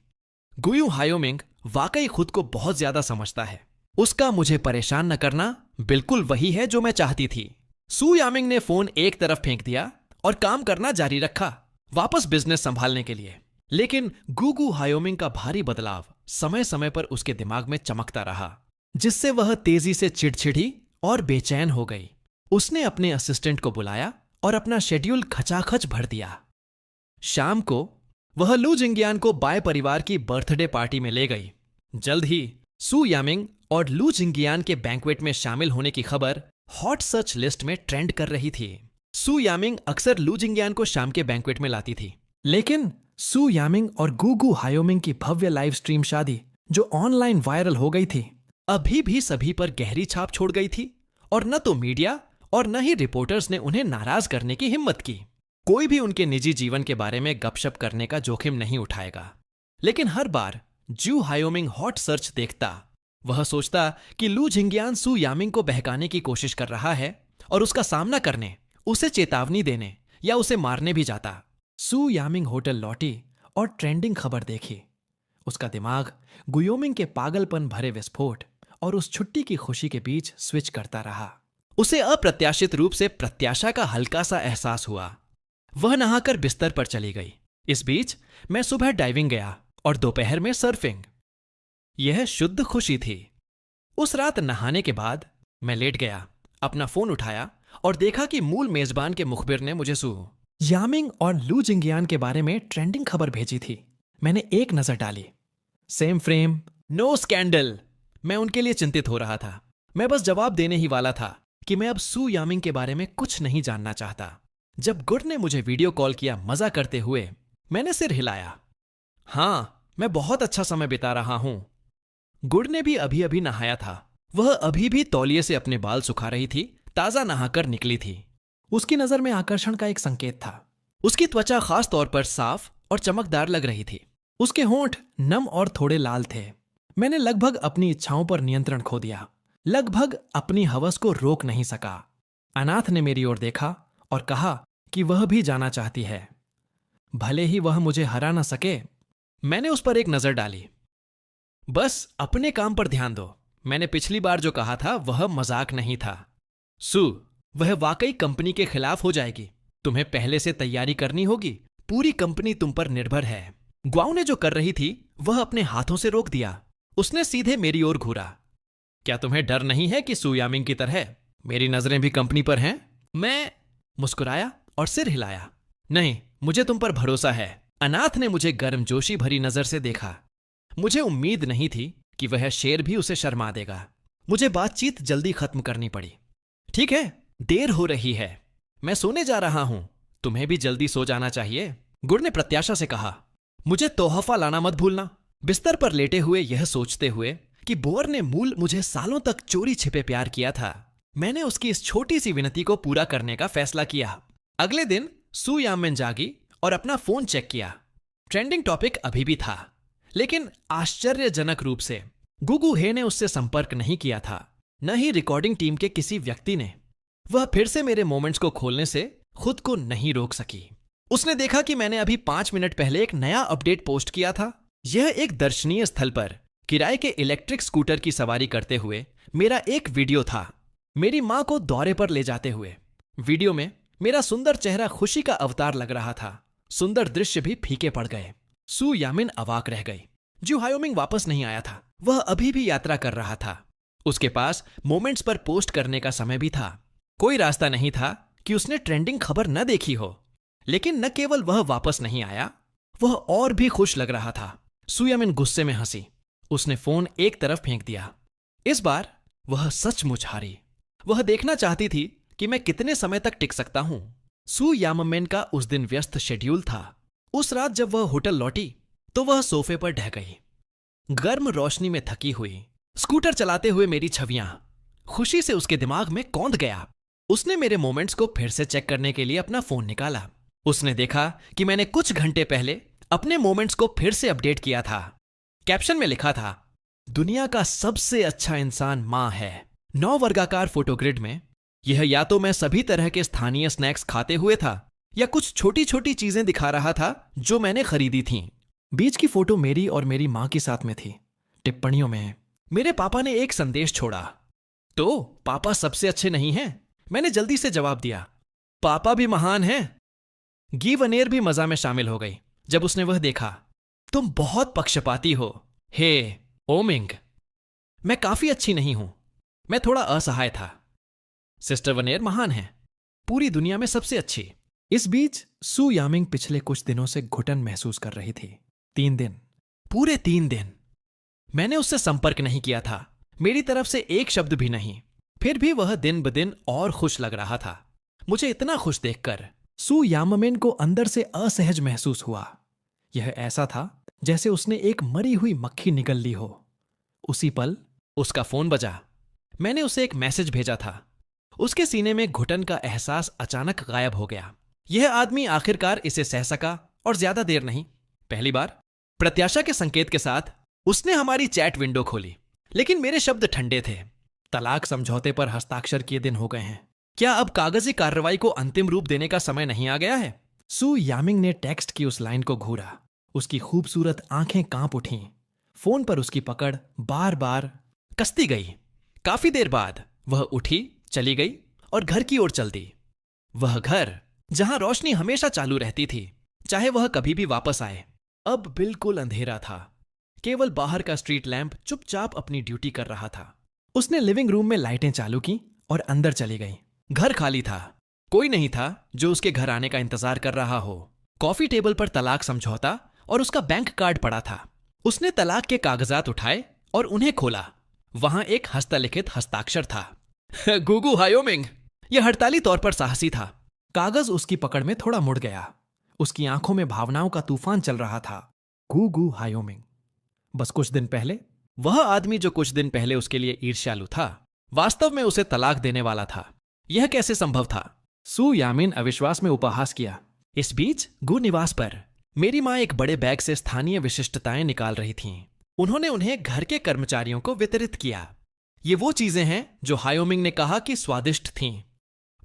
गुयू हायोमिंग वाकई खुद को बहुत ज्यादा समझता है। उसका मुझे परेशान न करना बिल्कुल वही है जो मैं चाहती थी। सु यामिंग ने फोन एक तरफ फेंक दिया और काम करना जारी रखा, वापस बिजनेस संभालने के लिए। लेकिन गुगु हायोमिंग का भारी बदलाव समय समय पर उसके दिमाग में चमकता रहा, जिससे वह तेजी से चिड़चिड़ी और बेचैन हो गई। उसने अपने असिस्टेंट को बुलाया और अपना शेड्यूल खचाखच भर दिया। शाम को वह लू जिंगियान को बाय परिवार की बर्थडे पार्टी में ले गई। जल्द ही सू यामिंग और लू जिंगियान के बैंक्वेट में शामिल होने की खबर हॉट सर्च लिस्ट में ट्रेंड कर रही थी। सू यामिंग अक्सर लू जिंगियान को शाम के बैंक्वेट में लाती थी, लेकिन सू यामिंग और गुगु हायोमिंग की भव्य लाइव स्ट्रीम शादी जो ऑनलाइन वायरल हो गई थी, अभी भी सभी पर गहरी छाप छोड़ गई थी और न तो मीडिया और न ही रिपोर्टर्स ने उन्हें नाराज करने की हिम्मत की। कोई भी उनके निजी जीवन के बारे में गपशप करने का जोखिम नहीं उठाएगा, लेकिन हर बार जू हायोमिंग हॉट सर्च देखता, वह सोचता कि लू जिंगियान सू यामिंग को बहकाने की कोशिश कर रहा है और उसका सामना करने, उसे चेतावनी देने या उसे मारने भी जाता। सू यामिंग होटल लौटी और ट्रेंडिंग खबर देखी। उसका दिमाग गुयोमिंग के पागलपन भरे विस्फोट और उस छुट्टी की खुशी के बीच स्विच करता रहा। उसे अप्रत्याशित रूप से प्रत्याशा का हल्का सा एहसास हुआ। वह नहाकर बिस्तर पर चली गई। इस बीच मैं सुबह डाइविंग गया और दोपहर में सर्फिंग। यह शुद्ध खुशी थी। उस रात नहाने के बाद मैं लेट गया, अपना फोन उठाया और देखा कि मूल मेजबान के मुखबिर ने मुझे सू यामिंग और लू जिंगियान के बारे में ट्रेंडिंग खबर भेजी थी। मैंने एक नजर डाली। Same frame, no scandal. मैं उनके लिए चिंतित हो रहा था। मैं बस जवाब देने ही वाला था कि मैं अब सू यामिंग के बारे में कुछ नहीं जानना चाहता। जब गुड ने मुझे वीडियो कॉल किया मजा करते हुए, मैंने सिर हिलाया। हां, मैं बहुत अच्छा समय बिता रहा हूं। गुड ने भी अभी अभी नहाया था। वह अभी भी तौलिए से अपने बाल सुखा रही थी, ताजा नहाकर निकली थी। उसकी नजर में आकर्षण का एक संकेत था। उसकी त्वचा खास तौर पर साफ और चमकदार लग रही थी। उसके होंठ नम और थोड़े लाल थे। मैंने लगभग अपनी इच्छाओं पर नियंत्रण खो दिया, लगभग अपनी हवस को रोक नहीं सका। अनाथ ने मेरी ओर देखा और कहा कि वह भी जाना चाहती है, भले ही वह मुझे हरा न सके। मैंने उस पर एक नजर डाली। बस अपने काम पर ध्यान दो। मैंने पिछली बार जो कहा था वह मजाक नहीं था। सू, वह वाकई कंपनी के खिलाफ हो जाएगी। तुम्हें पहले से तैयारी करनी होगी। पूरी कंपनी तुम पर निर्भर है। ग्वाओ ने जो कर रही थी वह अपने हाथों से रोक दिया। उसने सीधे मेरी ओर घूरा। क्या तुम्हें डर नहीं है कि सू यामिंग की तरह मेरी नजरें भी कंपनी पर हैं? मैं मुस्कुराया और सिर हिलाया। नहीं, मुझे तुम पर भरोसा है। अनाथ ने मुझे गर्मजोशी भरी नजर से देखा। मुझे उम्मीद नहीं थी कि वह शेर भी उसे शर्मा देगा। मुझे बातचीत जल्दी खत्म करनी पड़ी। ठीक है, देर हो रही है, मैं सोने जा रहा हूं। तुम्हें भी जल्दी सो जाना चाहिए, गुड ने प्रत्याशा से कहा। मुझे तोहफा लाना मत भूलना। बिस्तर पर लेटे हुए यह सोचते हुए कि बोर ने मूल मुझे सालों तक चोरी छिपे प्यार किया था, मैंने उसकी इस छोटी सी विनती को पूरा करने का फैसला किया। अगले दिन सू यामिंग जागी और अपना फोन चेक किया। ट्रेंडिंग टॉपिक अभी भी था, लेकिन आश्चर्यजनक रूप से गुगु हे ने उससे संपर्क नहीं किया था, न ही रिकॉर्डिंग टीम के किसी व्यक्ति ने। वह फिर से मेरे मोमेंट्स को खोलने से खुद को नहीं रोक सकी। उसने देखा कि मैंने अभी 5 मिनट पहले एक नया अपडेट पोस्ट किया था। यह एक दर्शनीय स्थल पर किराए के इलेक्ट्रिक स्कूटर की सवारी करते हुए मेरा एक वीडियो था, मेरी मां को दौरे पर ले जाते हुए। वीडियो में मेरा सुंदर चेहरा खुशी का अवतार लग रहा था। सुंदर दृश्य भी फीके पड़ गए। सू यामिन अवाक रह गई। जू हायोमिंग वापस नहीं आया था। वह अभी भी यात्रा कर रहा था। उसके पास मोमेंट्स पर पोस्ट करने का समय भी था। कोई रास्ता नहीं था कि उसने ट्रेंडिंग खबर न देखी हो। लेकिन न केवल वह वापस नहीं आया, वह और भी खुश लग रहा था। सू यामिन गुस्से में हंसी। उसने फोन एक तरफ फेंक दिया। इस बार वह सचमुच हारी। वह देखना चाहती थी कि मैं कितने समय तक टिक सकता हूं। सू यामिन का उस दिन व्यस्त शेड्यूल था। उस रात जब वह होटल लौटी तो वह सोफे पर ढह गई, गर्म रोशनी में थकी हुई, स्कूटर चलाते हुए मेरी छवियां खुशी से उसके दिमाग में कौंध गया। उसने मेरे मोमेंट्स को फिर से चेक करने के लिए अपना फोन निकाला। उसने देखा कि मैंने कुछ घंटे पहले अपने मोमेंट्स को फिर से अपडेट किया था। कैप्शन में लिखा था, दुनिया का सबसे अच्छा इंसान मां है। 9 वर्गाकार फोटोग्रिड में यह या तो मैं सभी तरह के स्थानीय स्नैक्स खाते हुए था या कुछ छोटी छोटी चीजें दिखा रहा था जो मैंने खरीदी थीं। बीच की फोटो मेरी और मेरी मां के साथ में थी। टिप्पणियों में मेरे पापा ने एक संदेश छोड़ा, तो पापा सबसे अच्छे नहीं हैं? मैंने जल्दी से जवाब दिया, पापा भी महान हैं। गी वनेर भी मजा में शामिल हो गई जब उसने वह देखा। तुम बहुत पक्षपाती हो। हे ओमिंग, मैं काफी अच्छी नहीं हूं। मैं थोड़ा असहाय था। सिस्टर वनेर महान है, पूरी दुनिया में सबसे अच्छी। इस बीच सू यामिंग पिछले कुछ दिनों से घुटन महसूस कर रही थी। 3 दिन, पूरे 3 दिन मैंने उससे संपर्क नहीं किया था, मेरी तरफ से एक शब्द भी नहीं। फिर भी वह दिन ब दिन और खुश लग रहा था। मुझे इतना खुश देखकर सू याममिन को अंदर से असहज महसूस हुआ। यह ऐसा था जैसे उसने एक मरी हुई मक्खी निगल ली हो। उसी पल उसका फोन बजा। मैंने उसे एक मैसेज भेजा था। उसके सीने में घुटन का एहसास अचानक गायब हो गया। यह आदमी आखिरकार इसे सह सका और ज्यादा देर नहीं। पहली बार प्रत्याशा के संकेत के साथ उसने हमारी चैट विंडो खोली, लेकिन मेरे शब्द ठंडे थे। तलाक समझौते पर हस्ताक्षर किए दिन हो गए हैं। क्या अब कागजी कार्रवाई को अंतिम रूप देने का समय नहीं आ गया है? सू यामिंग ने टेक्स्ट की उस लाइन को घूरा। उसकी खूबसूरत आंखें कांप उठीं। फोन पर उसकी पकड़ बार बार कसती गई। काफी देर बाद वह उठी, चली गई और घर की ओर चल दी। वह घर जहां रोशनी हमेशा चालू रहती थी, चाहे वह कभी भी वापस आए, अब बिल्कुल अंधेरा था। केवल बाहर का स्ट्रीट लैंप चुपचाप अपनी ड्यूटी कर रहा था। उसने लिविंग रूम में लाइटें चालू की और अंदर चली गई। घर खाली था। कोई नहीं था जो उसके घर आने का इंतजार कर रहा हो। कॉफी टेबल पर तलाक समझौता और उसका बैंक कार्ड पड़ा था। उसने तलाक के कागजात उठाए और उन्हें खोला। वहां एक हस्तलिखित हस्ताक्षर था। गुगू हायोमिंग। यह हड़ताली तौर पर साहसी था। कागज उसकी पकड़ में थोड़ा मुड़ गया। उसकी आंखों में भावनाओं का तूफान चल रहा था। गुगू हायोमिंग। बस कुछ दिन पहले वह आदमी जो कुछ दिन पहले उसके लिए ईर्ष्यालु था, वास्तव में उसे तलाक देने वाला था। यह कैसे संभव था? सू यामिन अविश्वास में उपहास किया। इस बीच गु निवास पर मेरी मां एक बड़े बैग से स्थानीय विशिष्टताएं निकाल रही थीं। उन्होंने उन्हें घर के कर्मचारियों को वितरित किया। ये वो चीजें हैं जो हायोमिंग ने कहा कि स्वादिष्ट थीं।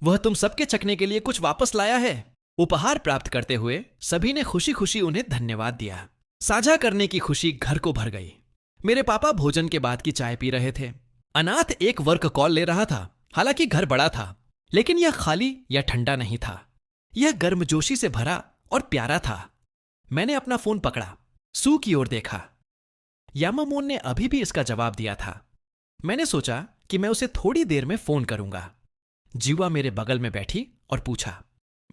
वह तुम सबके चखने के लिए कुछ वापस लाया है। उपहार प्राप्त करते हुए सभी ने खुशी खुशी उन्हें धन्यवाद दिया। साझा करने की खुशी घर को भर गई। मेरे पापा भोजन के बाद की चाय पी रहे थे। अनाथ एक वर्क कॉल ले रहा था। हालांकि घर बड़ा था, लेकिन यह खाली या ठंडा नहीं था। यह गर्मजोशी से भरा और प्यारा था। मैंने अपना फोन पकड़ा, सू की ओर देखा। यामामोन ने अभी भी इसका जवाब दिया था। मैंने सोचा कि मैं उसे थोड़ी देर में फोन करूंगा। जीवा मेरे बगल में बैठी और पूछा,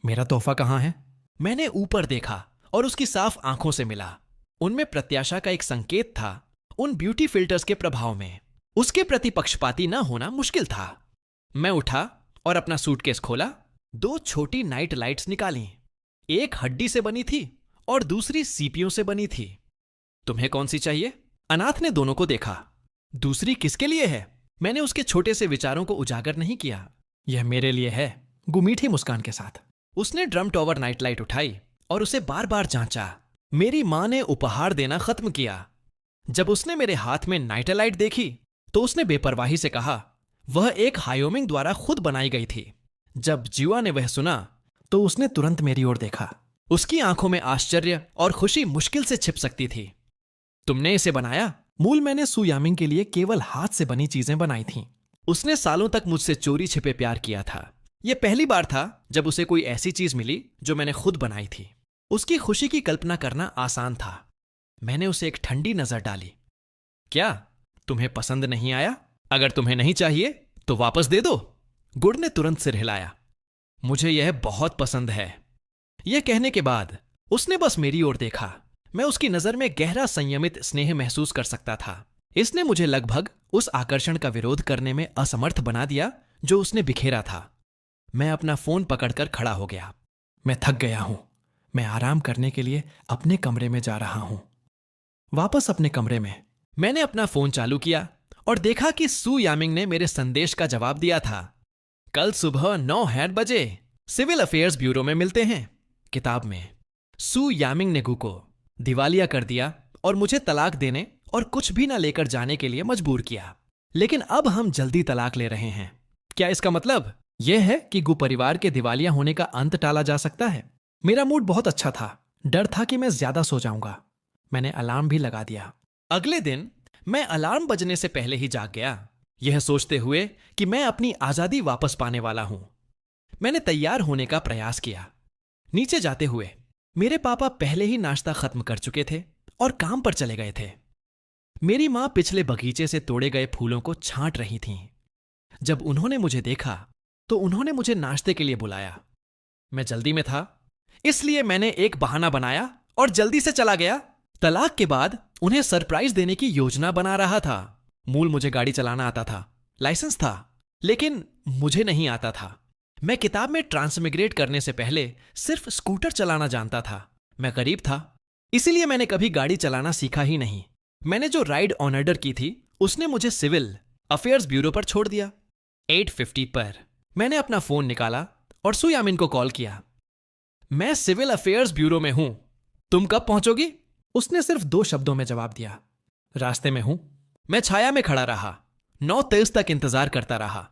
मेरा तोहफा कहां है? मैंने ऊपर देखा और उसकी साफ आंखों से मिला। उनमें प्रत्याशा का एक संकेत था। उन ब्यूटी फिल्टर्स के प्रभाव में उसके प्रति पक्षपाती न होना मुश्किल था। मैं उठा और अपना सूटकेस खोला। 2 छोटी नाइट लाइट्स निकाली। एक हड्डी से बनी थी और दूसरी सीपियों से बनी थी। तुम्हें कौन सी चाहिए? अनाथ ने दोनों को देखा। दूसरी किसके लिए है? मैंने उसके छोटे से विचारों को उजागर नहीं किया। यह मेरे लिए है, गुमीठी मुस्कान के साथ। उसने ड्रम टॉवर नाइट लाइट उठाई और उसे बार बार जांचा। मेरी मां ने उपहार देना खत्म किया। जब उसने मेरे हाथ में नाइट लाइट देखी तो उसने बेपरवाही से कहा, वह एक हायोमिंग द्वारा खुद बनाई गई थी। जब जीवा ने वह सुना तो उसने तुरंत मेरी ओर देखा। उसकी आंखों में आश्चर्य और खुशी मुश्किल से छिप सकती थी। तुमने इसे बनाया? मूल मैंने सू यामिंग के लिए केवल हाथ से बनी चीजें बनाई थीं। उसने सालों तक मुझसे चोरी छिपे प्यार किया था। यह पहली बार था जब उसे कोई ऐसी चीज मिली जो मैंने खुद बनाई थी। उसकी खुशी की कल्पना करना आसान था। मैंने उसे एक ठंडी नजर डाली। क्या तुम्हें पसंद नहीं आया? अगर तुम्हें नहीं चाहिए तो वापस दे दो। गुड़ ने तुरंत सिर हिलाया। मुझे यह बहुत पसंद है। यह कहने के बाद उसने बस मेरी ओर देखा। मैं उसकी नजर में गहरा संयमित स्नेह महसूस कर सकता था। इसने मुझे लगभग उस आकर्षण का विरोध करने में असमर्थ बना दिया जो उसने बिखेरा था। मैं अपना फोन पकड़कर खड़ा हो गया। मैं थक गया हूं। मैं आराम करने के लिए अपने कमरे में जा रहा हूं। वापस अपने कमरे में मैंने अपना फोन चालू किया और देखा कि सू यामिंग ने मेरे संदेश का जवाब दिया था। कल सुबह 9 बजे सिविल अफेयर्स ब्यूरो में मिलते हैं। किताब में सू यामिंग ने गु को दिवालिया कर दिया और मुझे तलाक देने और कुछ भी न लेकर जाने के लिए मजबूर किया। लेकिन अब हम जल्दी तलाक ले रहे हैं। क्या इसका मतलब यह है कि गु परिवार के दिवालिया होने का अंत टाला जा सकता है? मेरा मूड बहुत अच्छा था। डर था कि मैं ज्यादा सो जाऊंगा। मैंने अलार्म भी लगा दिया। अगले दिन मैं अलार्म बजने से पहले ही जाग गया, यह सोचते हुए कि मैं अपनी आजादी वापस पाने वाला हूं। मैंने तैयार होने का प्रयास किया। नीचे जाते हुए मेरे पापा पहले ही नाश्ता खत्म कर चुके थे और काम पर चले गए थे। मेरी मां पिछले बगीचे से तोड़े गए फूलों को छांट रही थीं। जब उन्होंने मुझे देखा तो उन्होंने मुझे नाश्ते के लिए बुलाया। मैं जल्दी में था, इसलिए मैंने एक बहाना बनाया और जल्दी से चला गया। तलाक के बाद उन्हें सरप्राइज देने की योजना बना रहा था। मूल मुझे गाड़ी चलाना आता था, लाइसेंस था, लेकिन मुझे नहीं आता था। मैं किताब में ट्रांसमिग्रेट करने से पहले सिर्फ स्कूटर चलाना जानता था। मैं गरीब था, इसीलिए मैंने कभी गाड़ी चलाना सीखा ही नहीं। मैंने जो राइड ऑन ऑर्डर की थी उसने मुझे सिविल अफेयर्स ब्यूरो पर छोड़ दिया। 8:50 पर मैंने अपना फोन निकाला और सु यामिन को कॉल किया। मैं सिविल अफेयर्स ब्यूरो में हूं, तुम कब पहुंचोगी? उसने सिर्फ 2 शब्दों में जवाब दिया, रास्ते में हूं। मैं छाया में खड़ा रहा, 9:30 तक इंतजार करता रहा,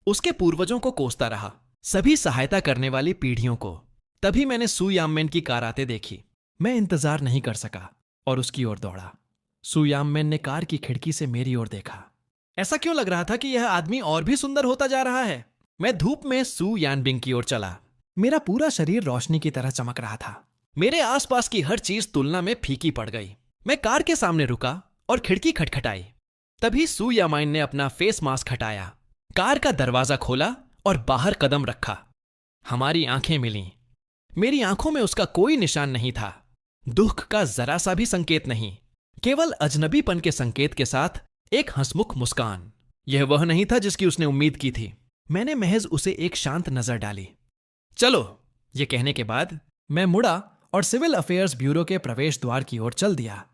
उसके पूर्वजों को कोसता रहा, सभी सहायता करने वाली पीढ़ियों को। तभी मैंने सु याममेन की कार आते देखी। मैं इंतजार नहीं कर सका और उसकी ओर दौड़ा। सु याममेन ने कार की खिड़की से मेरी ओर देखा। ऐसा क्यों लग रहा था कि यह आदमी और भी सुंदर होता जा रहा है? मैं धूप में सु यानबिंग की ओर चला। मेरा पूरा शरीर रोशनी की तरह चमक रहा था। मेरे आसपास की हर चीज तुलना में फीकी पड़ गई। मैं कार के सामने रुका और खिड़की खटखटाई। तभी सु यामाइन ने अपना फेस मास्क हटाया, कार का दरवाजा खोला और बाहर कदम रखा। हमारी आंखें मिलीं। मेरी आंखों में उसका कोई निशान नहीं था, दुख का जरा सा भी संकेत नहीं, केवल अजनबीपन के संकेत के साथ एक हंसमुख मुस्कान। यह वह नहीं था जिसकी उसने उम्मीद की थी। मैंने महज उसे एक शांत नजर डाली। चलो, यह कहने के बाद मैं मुड़ा और सिविल अफेयर्स ब्यूरो के प्रवेश द्वार की ओर चल दिया।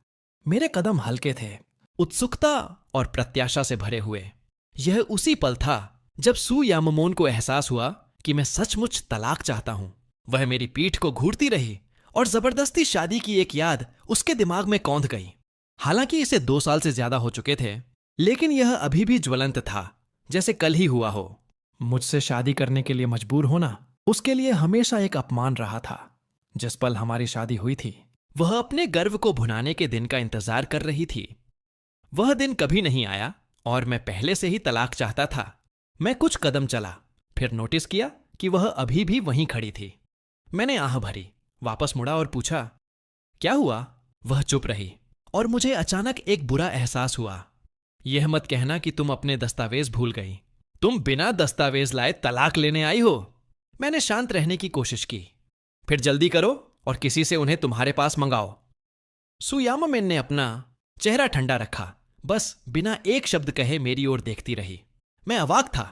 मेरे कदम हल्के थे, उत्सुकता और प्रत्याशा से भरे हुए। यह उसी पल था जब सु याममोन को एहसास हुआ कि मैं सचमुच तलाक चाहता हूं। वह मेरी पीठ को घूरती रही और जबरदस्ती शादी की एक याद उसके दिमाग में कौंध गई। हालांकि इसे 2 साल से ज्यादा हो चुके थे, लेकिन यह अभी भी ज्वलंत था, जैसे कल ही हुआ हो। मुझसे शादी करने के लिए मजबूर होना उसके लिए हमेशा एक अपमान रहा था। जिस पल हमारी शादी हुई थी, वह अपने गर्व को भुनाने के दिन का इंतजार कर रही थी। वह दिन कभी नहीं आया और मैं पहले से ही तलाक चाहता था। मैं कुछ कदम चला, फिर नोटिस किया कि वह अभी भी वहीं खड़ी थी। मैंने आह भरी, वापस मुड़ा और पूछा, क्या हुआ? वह चुप रही और मुझे अचानक एक बुरा एहसास हुआ। यह मत कहना कि तुम अपने दस्तावेज भूल गई। तुम बिना दस्तावेज लाए तलाक लेने आई हो। मैंने शांत रहने की कोशिश की। फिर जल्दी करो और किसी से उन्हें तुम्हारे पास मंगाओ। सु याममेन ने अपना चेहरा ठंडा रखा, बस बिना एक शब्द कहे मेरी ओर देखती रही। मैं अवाक था।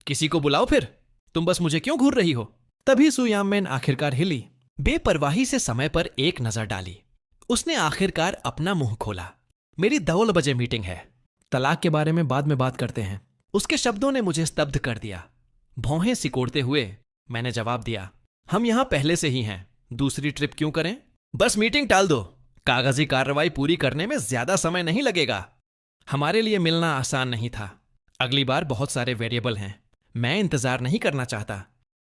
किसी को बुलाओ फिर, तुम बस मुझे क्यों घूर रही हो? तभी सु याममेन आखिरकार हिली, बेपरवाही से समय पर एक नजर डाली। उसने आखिरकार अपना मुंह खोला। मेरी 2 बजे मीटिंग है, तलाक के बारे में बाद में बात करते हैं। उसके शब्दों ने मुझे स्तब्ध कर दिया। भौहें सिकोड़ते हुए मैंने जवाब दिया, हम यहां पहले से ही हैं, दूसरी ट्रिप क्यों करें? बस मीटिंग टाल दो, कागजी कार्रवाई पूरी करने में ज्यादा समय नहीं लगेगा। हमारे लिए मिलना आसान नहीं था। अगली बार बहुत सारे वेरिएबल हैं, मैं इंतजार नहीं करना चाहता।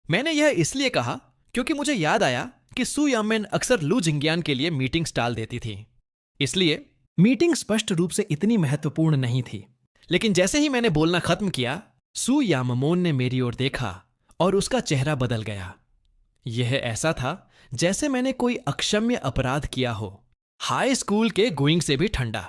मैंने यह इसलिए कहा क्योंकि मुझे याद आया कि सु याममेन अक्सर लू जिंगियान के लिए मीटिंग्स टाल देती थी। इसलिए मीटिंग स्पष्ट रूप से इतनी महत्वपूर्ण नहीं थी। लेकिन जैसे ही मैंने बोलना खत्म किया, सु याममोन ने मेरी ओर देखा और उसका चेहरा बदल गया। यह ऐसा था जैसे मैंने कोई अक्षम्य अपराध किया हो, हाई स्कूल के गोइंग से भी ठंडा।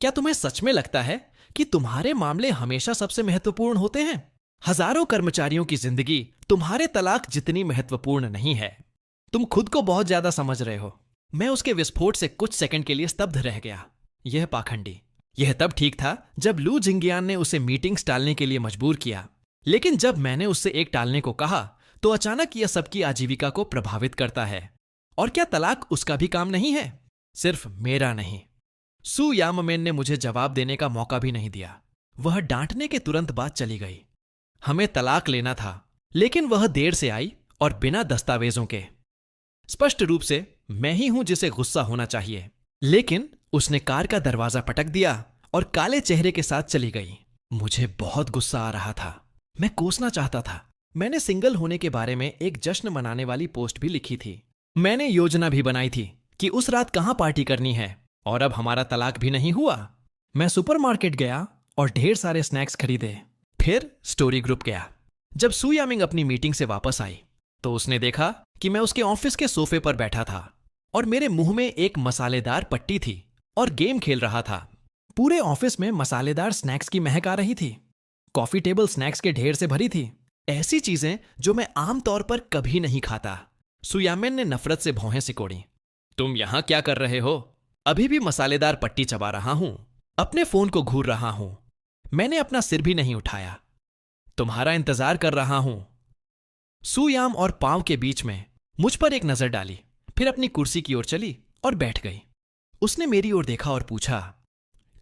क्या तुम्हें सच में लगता है कि तुम्हारे मामले हमेशा सबसे महत्वपूर्ण होते हैं? हजारों कर्मचारियों की जिंदगी तुम्हारे तलाक जितनी महत्वपूर्ण नहीं है। तुम खुद को बहुत ज्यादा समझ रहे हो। मैं उसके विस्फोट से कुछ सेकंड के लिए स्तब्ध रह गया। यह पाखंडी। यह तब ठीक था जब लू जिंगियान ने उसे मीटिंग्स टालने के लिए मजबूर किया, लेकिन जब मैंने उससे एक टालने को कहा तो अचानक यह सबकी आजीविका को प्रभावित करता है। और क्या तलाक उसका भी काम नहीं है? सिर्फ मेरा नहीं। सु याममेन ने मुझे जवाब देने का मौका भी नहीं दिया। वह डांटने के तुरंत बाद चली गई। हमें तलाक लेना था, लेकिन वह देर से आई और बिना दस्तावेजों के। स्पष्ट रूप से मैं ही हूं जिसे गुस्सा होना चाहिए, लेकिन उसने कार का दरवाजा पटक दिया और काले चेहरे के साथ चली गई। मुझे बहुत गुस्सा आ रहा था। मैं कोसना चाहता था। मैंने सिंगल होने के बारे में एक जश्न मनाने वाली पोस्ट भी लिखी थी। मैंने योजना भी बनाई थी कि उस रात कहां पार्टी करनी है, और अब हमारा तलाक भी नहीं हुआ। मैं सुपरमार्केट गया और ढेर सारे स्नैक्स खरीदे। फिर स्टोरी ग्रुप गया। जब सु यामिंग अपनी मीटिंग से वापस आई तो उसने देखा कि मैं उसके ऑफिस के सोफे पर बैठा था और मेरे मुंह में एक मसालेदार पट्टी थी और गेम खेल रहा था। पूरे ऑफिस में मसालेदार स्नैक्स की महक आ रही थी। कॉफी टेबल स्नैक्स के ढेर से भरी थी, ऐसी चीजें जो मैं आमतौर पर कभी नहीं खाता। सु याममेन ने नफरत से भौहें सिकोड़ी। तुम यहां क्या कर रहे हो? अभी भी मसालेदार पट्टी चबा रहा हूं, अपने फोन को घूर रहा हूं। मैंने अपना सिर भी नहीं उठाया। तुम्हारा इंतजार कर रहा हूं। सू याम और पांव के बीच में मुझ पर एक नजर डाली, फिर अपनी कुर्सी की ओर चली और बैठ गई। उसने मेरी ओर देखा और पूछा,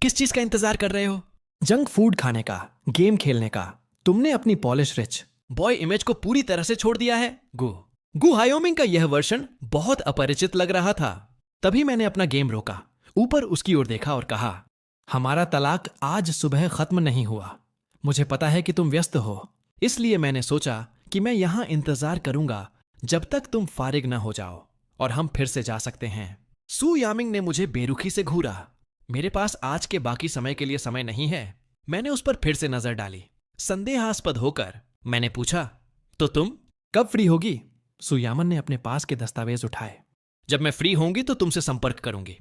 किस चीज का इंतजार कर रहे हो? जंक फूड खाने का, गेम खेलने का। तुमने अपनी पॉलिश रिच बॉय इमेज को पूरी तरह से छोड़ दिया है। गु हायोमिंग का यह वर्जन बहुत अपरिचित लग रहा था। तभी मैंने अपना गेम रोका, ऊपर उसकी ओर देखा और कहा, हमारा तलाक आज सुबह खत्म नहीं हुआ। मुझे पता है कि तुम व्यस्त हो, इसलिए मैंने सोचा कि मैं यहां इंतजार करूंगा जब तक तुम फारिग न हो जाओ और हम फिर से जा सकते हैं। सू यामिंग ने मुझे बेरुखी से घूरा। मेरे पास आज के बाकी समय के लिए समय नहीं है। मैंने उस पर फिर से नजर डाली। संदेहास्पद होकर मैंने पूछा, तो तुम कब फ्री होगी? सू यामन ने अपने पास के दस्तावेज उठाए। जब मैं फ्री होंगी तो तुमसे संपर्क करूंगी।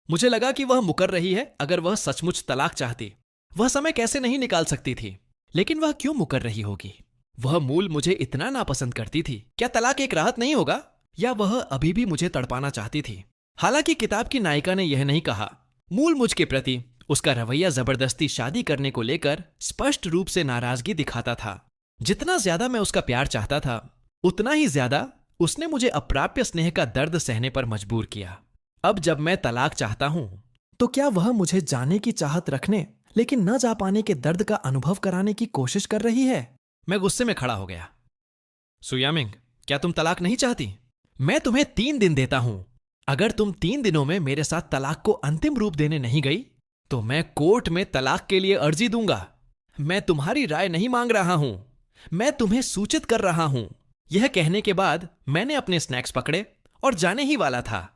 मुझे लगा कि वह मुकर रही है। अगर वह सचमुच तलाक चाहती, वह समय कैसे नहीं निकाल सकती थी। लेकिन वह क्यों मुकर रही होगी? वह मूल मुझे इतना नापसंद करती थी। क्या तलाक एक राहत नहीं होगा? या वह अभी भी मुझे तड़पाना चाहती थी? हालांकि किताब की नायिका ने यह नहीं कहा। मूल मुझ के प्रति उसका रवैया जबरदस्ती शादी करने को लेकर स्पष्ट रूप से नाराजगी दिखाता था। जितना ज्यादा मैं उसका प्यार चाहता था, उतना ही ज्यादा उसने मुझे अप्राप्य स्नेह का दर्द सहने पर मजबूर किया। अब जब मैं तलाक चाहता हूं, तो क्या वह मुझे जाने की चाहत रखने लेकिन न जा पाने के दर्द का अनुभव कराने की कोशिश कर रही है? मैं गुस्से में खड़ा हो गया। सू यामिंग, क्या तुम तलाक नहीं चाहती? मैं तुम्हें 3 दिन देता हूं। अगर तुम 3 दिनों में मेरे साथ तलाक को अंतिम रूप देने नहीं गई, तो मैं कोर्ट में तलाक के लिए अर्जी दूंगा। मैं तुम्हारी राय नहीं मांग रहा हूं, मैं तुम्हें सूचित कर रहा हूं। यह कहने के बाद मैंने अपने स्नैक्स पकड़े और जाने ही वाला था।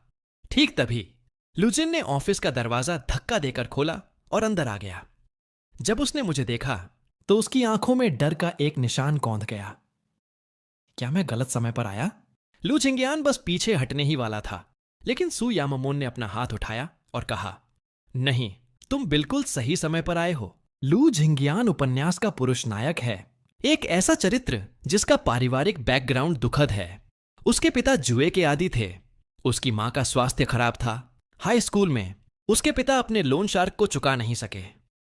ठीक तभी लुजिन ने ऑफिस का दरवाजा धक्का देकर खोला और अंदर आ गया। जब उसने मुझे देखा तो उसकी आंखों में डर का एक निशान कौंध गया। क्या मैं गलत समय पर आया? लू झिंगियान बस पीछे हटने ही वाला था, लेकिन सू यामामोन ने अपना हाथ उठाया और कहा, नहीं, तुम बिल्कुल सही समय पर आए हो। लू झिंगियान उपन्यास का पुरुष नायक है, एक ऐसा चरित्र जिसका पारिवारिक बैकग्राउंड दुखद है। उसके पिता जुए के आदी थे। उसकी मां का स्वास्थ्य खराब था। हाई स्कूल में उसके पिता अपने लोन शार्क को चुका नहीं सके।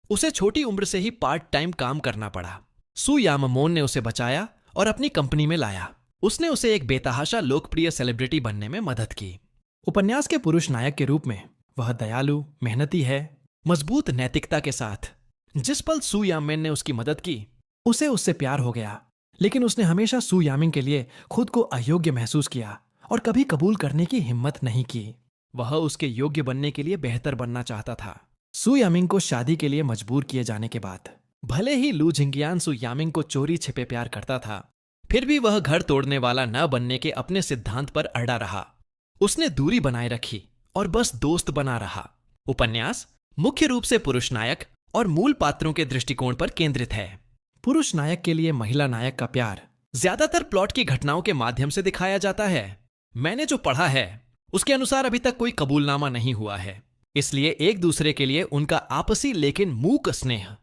उसे छोटी उम्र से ही पार्ट टाइम काम करना पड़ा। सू यामामोन ने उसे बचाया और अपनी कंपनी में लाया। उसने उसे एक बेतहाशा लोकप्रिय सेलिब्रिटी बनने में मदद की। उपन्यास के पुरुष नायक के रूप में वह दयालु, मेहनती है, मजबूत नैतिकता के साथ। जिस पल सू यामिन ने उसकी मदद की, उसे उससे प्यार हो गया। लेकिन उसने हमेशा सू यामिन के लिए खुद को अयोग्य महसूस किया और कभी कबूल करने की हिम्मत नहीं की। वह उसके योग्य बनने के लिए बेहतर बनना चाहता था। सू यामिन को शादी के लिए मजबूर किए जाने के बाद, भले ही लू झिंगियान सू यामिन को चोरी छिपे प्यार करता था, फिर भी वह घर तोड़ने वाला न बनने के अपने सिद्धांत पर अड़ा रहा। उसने दूरी बनाए रखी और बस दोस्त बना रहा। उपन्यास मुख्य रूप से पुरुष नायक और मूल पात्रों के दृष्टिकोण पर केंद्रित है। पुरुष नायक के लिए महिला नायक का प्यार ज्यादातर प्लॉट की घटनाओं के माध्यम से दिखाया जाता है। मैंने जो पढ़ा है उसके अनुसार अभी तक कोई कबूलनामा नहीं हुआ है, इसलिए एक दूसरे के लिए उनका आपसी लेकिन मूक स्नेह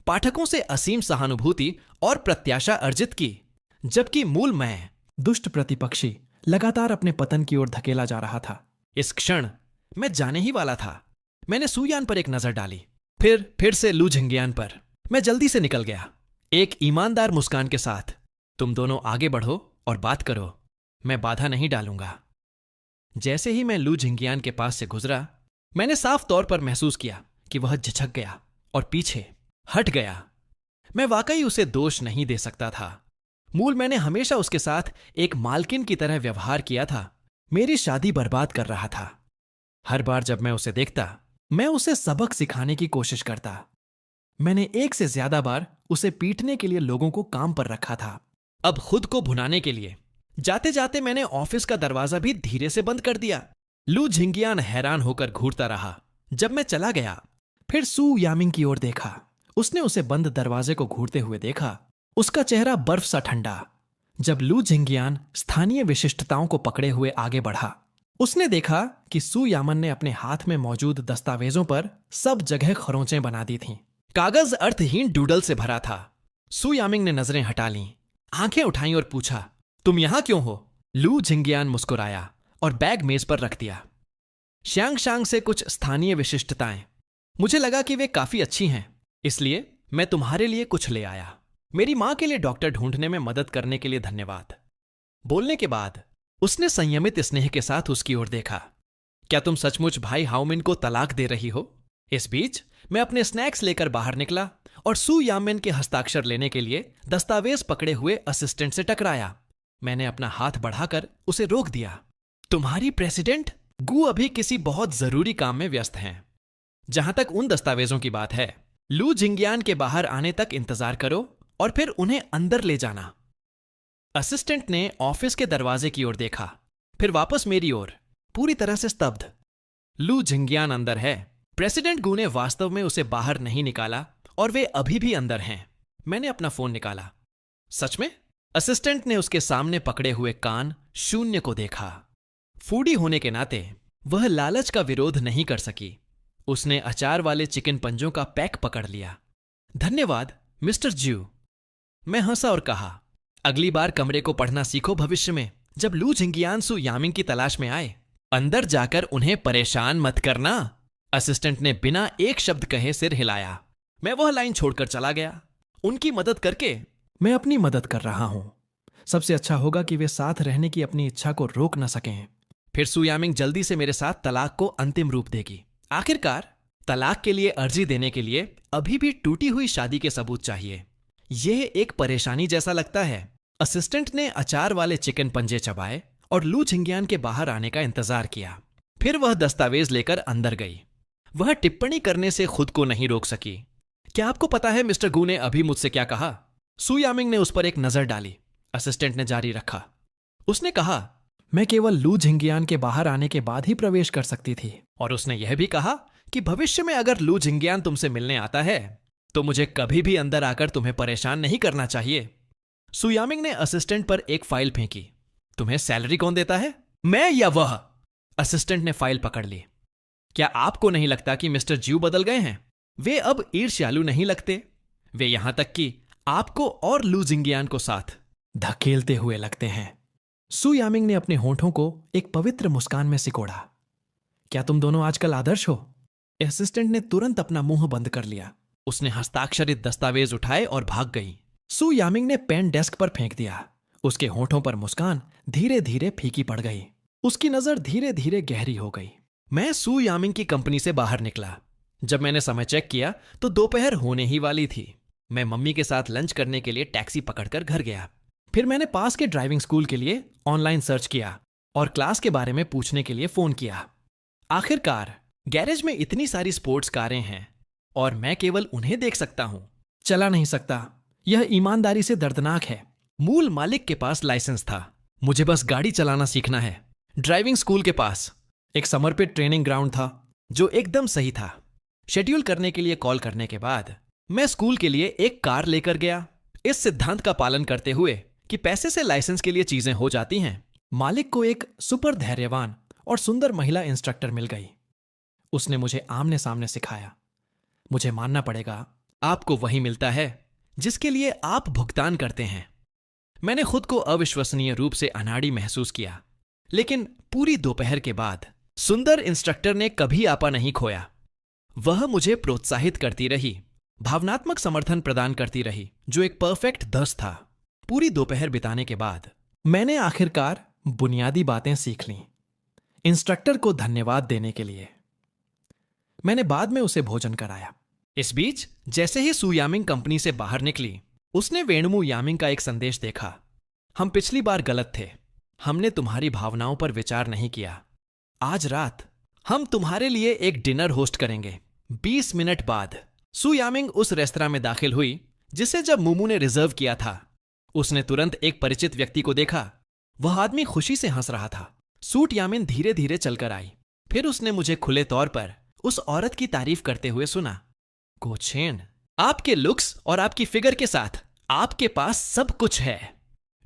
पाठकों से असीम सहानुभूति और प्रत्याशा अर्जित की। जबकि मूल मैं, दुष्ट प्रतिपक्षी, लगातार अपने पतन की ओर धकेला जा रहा था। इस क्षण मैं जाने ही वाला था। मैंने सूयान पर एक नजर डाली, फिर से लू झिंगियान पर। मैं जल्दी से निकल गया, एक ईमानदार मुस्कान के साथ। तुम दोनों आगे बढ़ो और बात करो, मैं बाधा नहीं डालूंगा। जैसे ही मैं लू झिंगियान के पास से गुजरा, मैंने साफ तौर पर महसूस किया कि वह झिझक गया और पीछे हट गया। मैं वाकई उसे दोष नहीं दे सकता था। मूल मैंने हमेशा उसके साथ एक मालकिन की तरह व्यवहार किया था, मेरी शादी बर्बाद कर रहा था। हर बार जब मैं उसे देखता, मैं उसे सबक सिखाने की कोशिश करता। मैंने 1 से ज्यादा बार उसे पीटने के लिए लोगों को काम पर रखा था। अब खुद को भुनाने के लिए जाते जाते मैंने ऑफिस का दरवाजा भी धीरे से बंद कर दिया। लू झिंगियान हैरान होकर घूरता रहा। जब मैं चला गया, फिर सू यामिंग की ओर देखा। उसने उसे बंद दरवाजे को घूरते हुए देखा। उसका चेहरा बर्फ सा ठंडा। जब लू झिंगियान स्थानीय विशिष्टताओं को पकड़े हुए आगे बढ़ा, उसने देखा कि सू यामन ने अपने हाथ में मौजूद दस्तावेजों पर सब जगह खरोंचें बना दी थीं। कागज अर्थहीन डूडल से भरा था। सू यामिंग ने नजरें हटा लीं, आंखें उठाईं और पूछा, तुम यहां क्यों हो? लू झिंगियान मुस्कुराया और बैग मेज पर रख दिया। श्यांग से कुछ स्थानीय विशिष्टताएं। मुझे लगा कि वे काफी अच्छी हैं, इसलिए मैं तुम्हारे लिए कुछ ले आया। मेरी मां के लिए डॉक्टर ढूंढने में मदद करने के लिए धन्यवाद। बोलने के बाद उसने संयमित स्नेह के साथ उसकी ओर देखा। क्या तुम सचमुच भाई हाओमिन को तलाक दे रही हो? इस बीच मैं अपने स्नैक्स लेकर बाहर निकला और सू यामिन के हस्ताक्षर लेने के लिए दस्तावेज पकड़े हुए असिस्टेंट से टकराया। मैंने अपना हाथ बढ़ाकर उसे रोक दिया। तुम्हारी प्रेसिडेंट गु अभी किसी बहुत जरूरी काम में व्यस्त हैं। जहां तक उन दस्तावेजों की बात है, लू जिंगियान के बाहर आने तक इंतजार करो और फिर उन्हें अंदर ले जाना। असिस्टेंट ने ऑफिस के दरवाजे की ओर देखा, फिर वापस मेरी ओर, पूरी तरह से स्तब्ध। लू जिंगियान अंदर है। प्रेसिडेंट गु ने वास्तव में उसे बाहर नहीं निकाला और वे अभी भी अंदर हैं। मैंने अपना फोन निकाला। सच में? असिस्टेंट ने उसके सामने पकड़े हुए कान शून्य को देखा। फूडी होने के नाते वह लालच का विरोध नहीं कर सकी। उसने अचार वाले चिकन पंजों का पैक पकड़ लिया। धन्यवाद मिस्टर ज्यू। मैं हंसा और कहा, अगली बार कमरे को पढ़ना सीखो भविष्य में, जब लू जिंगियान सू यामिंग की तलाश में आए। अंदर जाकर उन्हें परेशान मत करना। असिस्टेंट ने बिना एक शब्द कहे सिर हिलाया। मैं वह लाइन छोड़कर चला गया। उनकी मदद करके मैं अपनी मदद कर रहा हूं। सबसे अच्छा होगा कि वे साथ रहने की अपनी इच्छा को रोक न सकें। फिर सू यामिंग जल्दी से मेरे साथ तलाक को अंतिम रूप देगी। आखिरकार तलाक के लिए अर्जी देने के लिए अभी भी टूटी हुई शादी के सबूत चाहिए। यह एक परेशानी जैसा लगता है। असिस्टेंट ने अचार वाले चिकन पंजे चबाए और लू जिंगियान के बाहर आने का इंतजार किया। फिर वह दस्तावेज लेकर अंदर गई। वह टिप्पणी करने से खुद को नहीं रोक सकी। क्या आपको पता है मिस्टर गु ने अभी मुझसे क्या कहा? सू यामिंग ने उस पर एक नजर डाली। असिस्टेंट ने जारी रखा। उसने कहा, मैं केवल लू जिंगियान के बाहर आने के बाद ही प्रवेश कर सकती थी। और उसने यह भी कहा कि भविष्य में अगर लू जिंगियान तुमसे मिलने आता है तो मुझे कभी भी अंदर आकर तुम्हें परेशान नहीं करना चाहिए। सू यामिंग ने असिस्टेंट पर एक फाइल फेंकी। तुम्हें सैलरी कौन देता है, मैं या वह? असिस्टेंट ने फाइल पकड़ ली। क्या आपको नहीं लगता कि मिस्टर ज्यू बदल गए हैं? वे अब ईर्ष्यालु नहीं लगते। वे यहां तक कि आपको और लू जिंगियान को साथ धकेलते हुए लगते हैं। सू यामिंग ने अपने होठों को एक पवित्र मुस्कान में सिकोड़ा। क्या तुम दोनों आजकल आदर्श हो? असिस्टेंट ने तुरंत अपना मुंह बंद कर लिया। उसने हस्ताक्षरित दस्तावेज उठाए और भाग गई। सू यामिंग ने पेन डेस्क पर फेंक दिया। उसके होठों पर मुस्कान धीरे धीरे फीकी पड़ गई। उसकी नजर धीरे धीरे गहरी हो गई। मैं सू यामिंग की कंपनी से बाहर निकला। जब मैंने समय चेक किया तो दोपहर होने ही वाली थी। मैं मम्मी के साथ लंच करने के लिए टैक्सी पकड़कर घर गया। फिर मैंने पास के ड्राइविंग स्कूल के लिए ऑनलाइन सर्च किया और क्लास के बारे में पूछने के लिए फोन किया। आखिरकार गैरेज में इतनी सारी स्पोर्ट्स कारें हैं और मैं केवल उन्हें देख सकता हूं। चला नहीं सकता। यह ईमानदारी से दर्दनाक है। मूल मालिक के पास लाइसेंस था। मुझे बस गाड़ी चलाना सीखना है। ड्राइविंग स्कूल के पास एक समर्पित ट्रेनिंग ग्राउंड था जो एकदम सही था। शेड्यूल करने के लिए कॉल करने के बाद मैं स्कूल के लिए एक कार लेकर गया, इस सिद्धांत का पालन करते हुए कि पैसे से लाइसेंस के लिए चीजें हो जाती हैं। मालिक को एक सुपर धैर्यवान और सुंदर महिला इंस्ट्रक्टर मिल गई। उसने मुझे आमने सामने सिखाया। मुझे मानना पड़ेगा, आपको वही मिलता है जिसके लिए आप भुगतान करते हैं। मैंने खुद को अविश्वसनीय रूप से अनाड़ी महसूस किया, लेकिन पूरी दोपहर के बाद सुंदर इंस्ट्रक्टर ने कभी आपा नहीं खोया। वह मुझे प्रोत्साहित करती रही, भावनात्मक समर्थन प्रदान करती रही, जो एक परफेक्ट 10 था। पूरी दोपहर बिताने के बाद मैंने आखिरकार बुनियादी बातें सीख लीं। इंस्ट्रक्टर को धन्यवाद देने के लिए मैंने बाद में उसे भोजन कराया। इस बीच जैसे ही सू यामिंग कंपनी से बाहर निकली, उसने वेणुमु यामिंग का एक संदेश देखा। हम पिछली बार गलत थे। हमने तुम्हारी भावनाओं पर विचार नहीं किया। आज रात हम तुम्हारे लिए एक डिनर होस्ट करेंगे। 20 मिनट बाद सू यामिंग उस रेस्तरां में दाखिल हुई जिसे जब मुमू ने रिजर्व किया था। उसने तुरंत एक परिचित व्यक्ति को देखा। वह आदमी खुशी से हंस रहा था। सूट यामिन धीरे धीरे चलकर आई। फिर उसने मुझे खुले तौर पर उस औरत की तारीफ करते हुए सुना। गोचेन, आपके लुक्स और आपकी फिगर के साथ आपके पास सब कुछ है।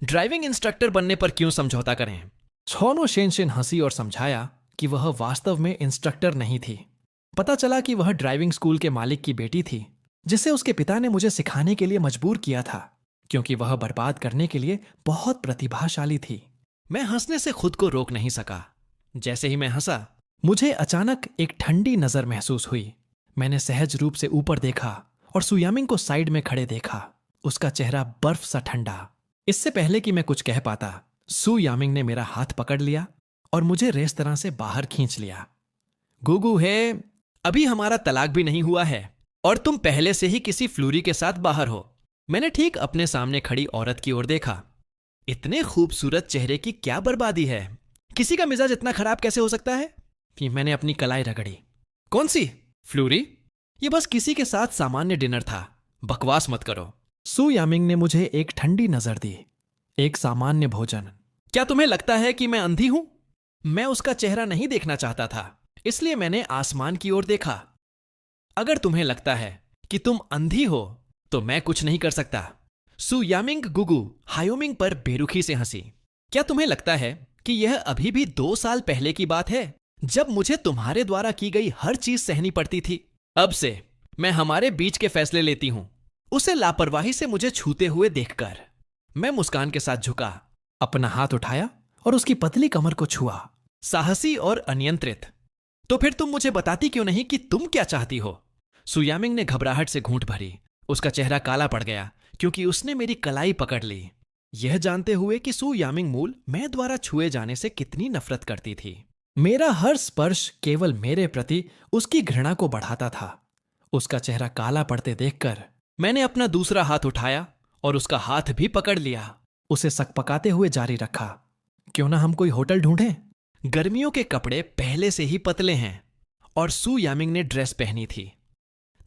ड्राइविंग इंस्ट्रक्टर बनने पर क्यों समझौता करें? छोनो शेनशिन हंसी और समझाया कि वह वास्तव में इंस्ट्रक्टर नहीं थी। पता चला कि वह ड्राइविंग स्कूल के मालिक की बेटी थी, जिसे उसके पिता ने मुझे सिखाने के लिए मजबूर किया था, क्योंकि वह बर्बाद करने के लिए बहुत प्रतिभाशाली थी। मैं हंसने से खुद को रोक नहीं सका। जैसे ही मैं हंसा, मुझे अचानक एक ठंडी नजर महसूस हुई। मैंने सहज रूप से ऊपर देखा और सु यामिंग को साइड में खड़े देखा। उसका चेहरा बर्फ सा ठंडा। इससे पहले कि मैं कुछ कह पाता, सु यामिंग ने मेरा हाथ पकड़ लिया और मुझे रेस्तरां से बाहर खींच लिया। गुगु है, अभी हमारा तलाक भी नहीं हुआ है और तुम पहले से ही किसी फ्लूरी के साथ बाहर हो। मैंने ठीक अपने सामने खड़ी औरत की ओर देखा। इतने खूबसूरत चेहरे की क्या बर्बादी है? किसी का मिजाज इतना खराब कैसे हो सकता है? फिर मैंने अपनी कलाई रगड़ी। कौन सी फ्लूरी? ये बस किसी के साथ सामान्य डिनर था। बकवास मत करो। सु यामिंग ने मुझे एक ठंडी नजर दी। एक सामान्य भोजन? क्या तुम्हें लगता है कि मैं अंधी हूं? मैं उसका चेहरा नहीं देखना चाहता था, इसलिए मैंने आसमान की ओर देखा। अगर तुम्हें लगता है कि तुम अंधी हो तो मैं कुछ नहीं कर सकता। सु यामिंग गुगु हायोमिंग पर बेरुखी से हंसी। क्या तुम्हें लगता है कि यह अभी भी 2 साल पहले की बात है, जब मुझे तुम्हारे द्वारा की गई हर चीज सहनी पड़ती थी? अब से मैं हमारे बीच के फैसले लेती हूं। उसे लापरवाही से मुझे छूते हुए देखकर मैं मुस्कान के साथ झुका, अपना हाथ उठाया और उसकी पतली कमर को छुआ, साहसी और अनियंत्रित। तो फिर तुम मुझे बताती क्यों नहीं कि तुम क्या चाहती हो? सु यामिंग ने घबराहट से घूंट भरी। उसका चेहरा काला पड़ गया क्योंकि उसने मेरी कलाई पकड़ ली, यह जानते हुए कि सु यामिंग मूल मैं द्वारा छुए जाने से कितनी नफरत करती थी। मेरा हर स्पर्श केवल मेरे प्रति उसकी घृणा को बढ़ाता था। उसका चेहरा काला पड़ते देखकर मैंने अपना दूसरा हाथ उठाया और उसका हाथ भी पकड़ लिया। उसे सकपकाते हुए जारी रखा, क्यों ना हम कोई होटल ढूंढें? गर्मियों के कपड़े पहले से ही पतले हैं और सु यामिंग ने ड्रेस पहनी थी।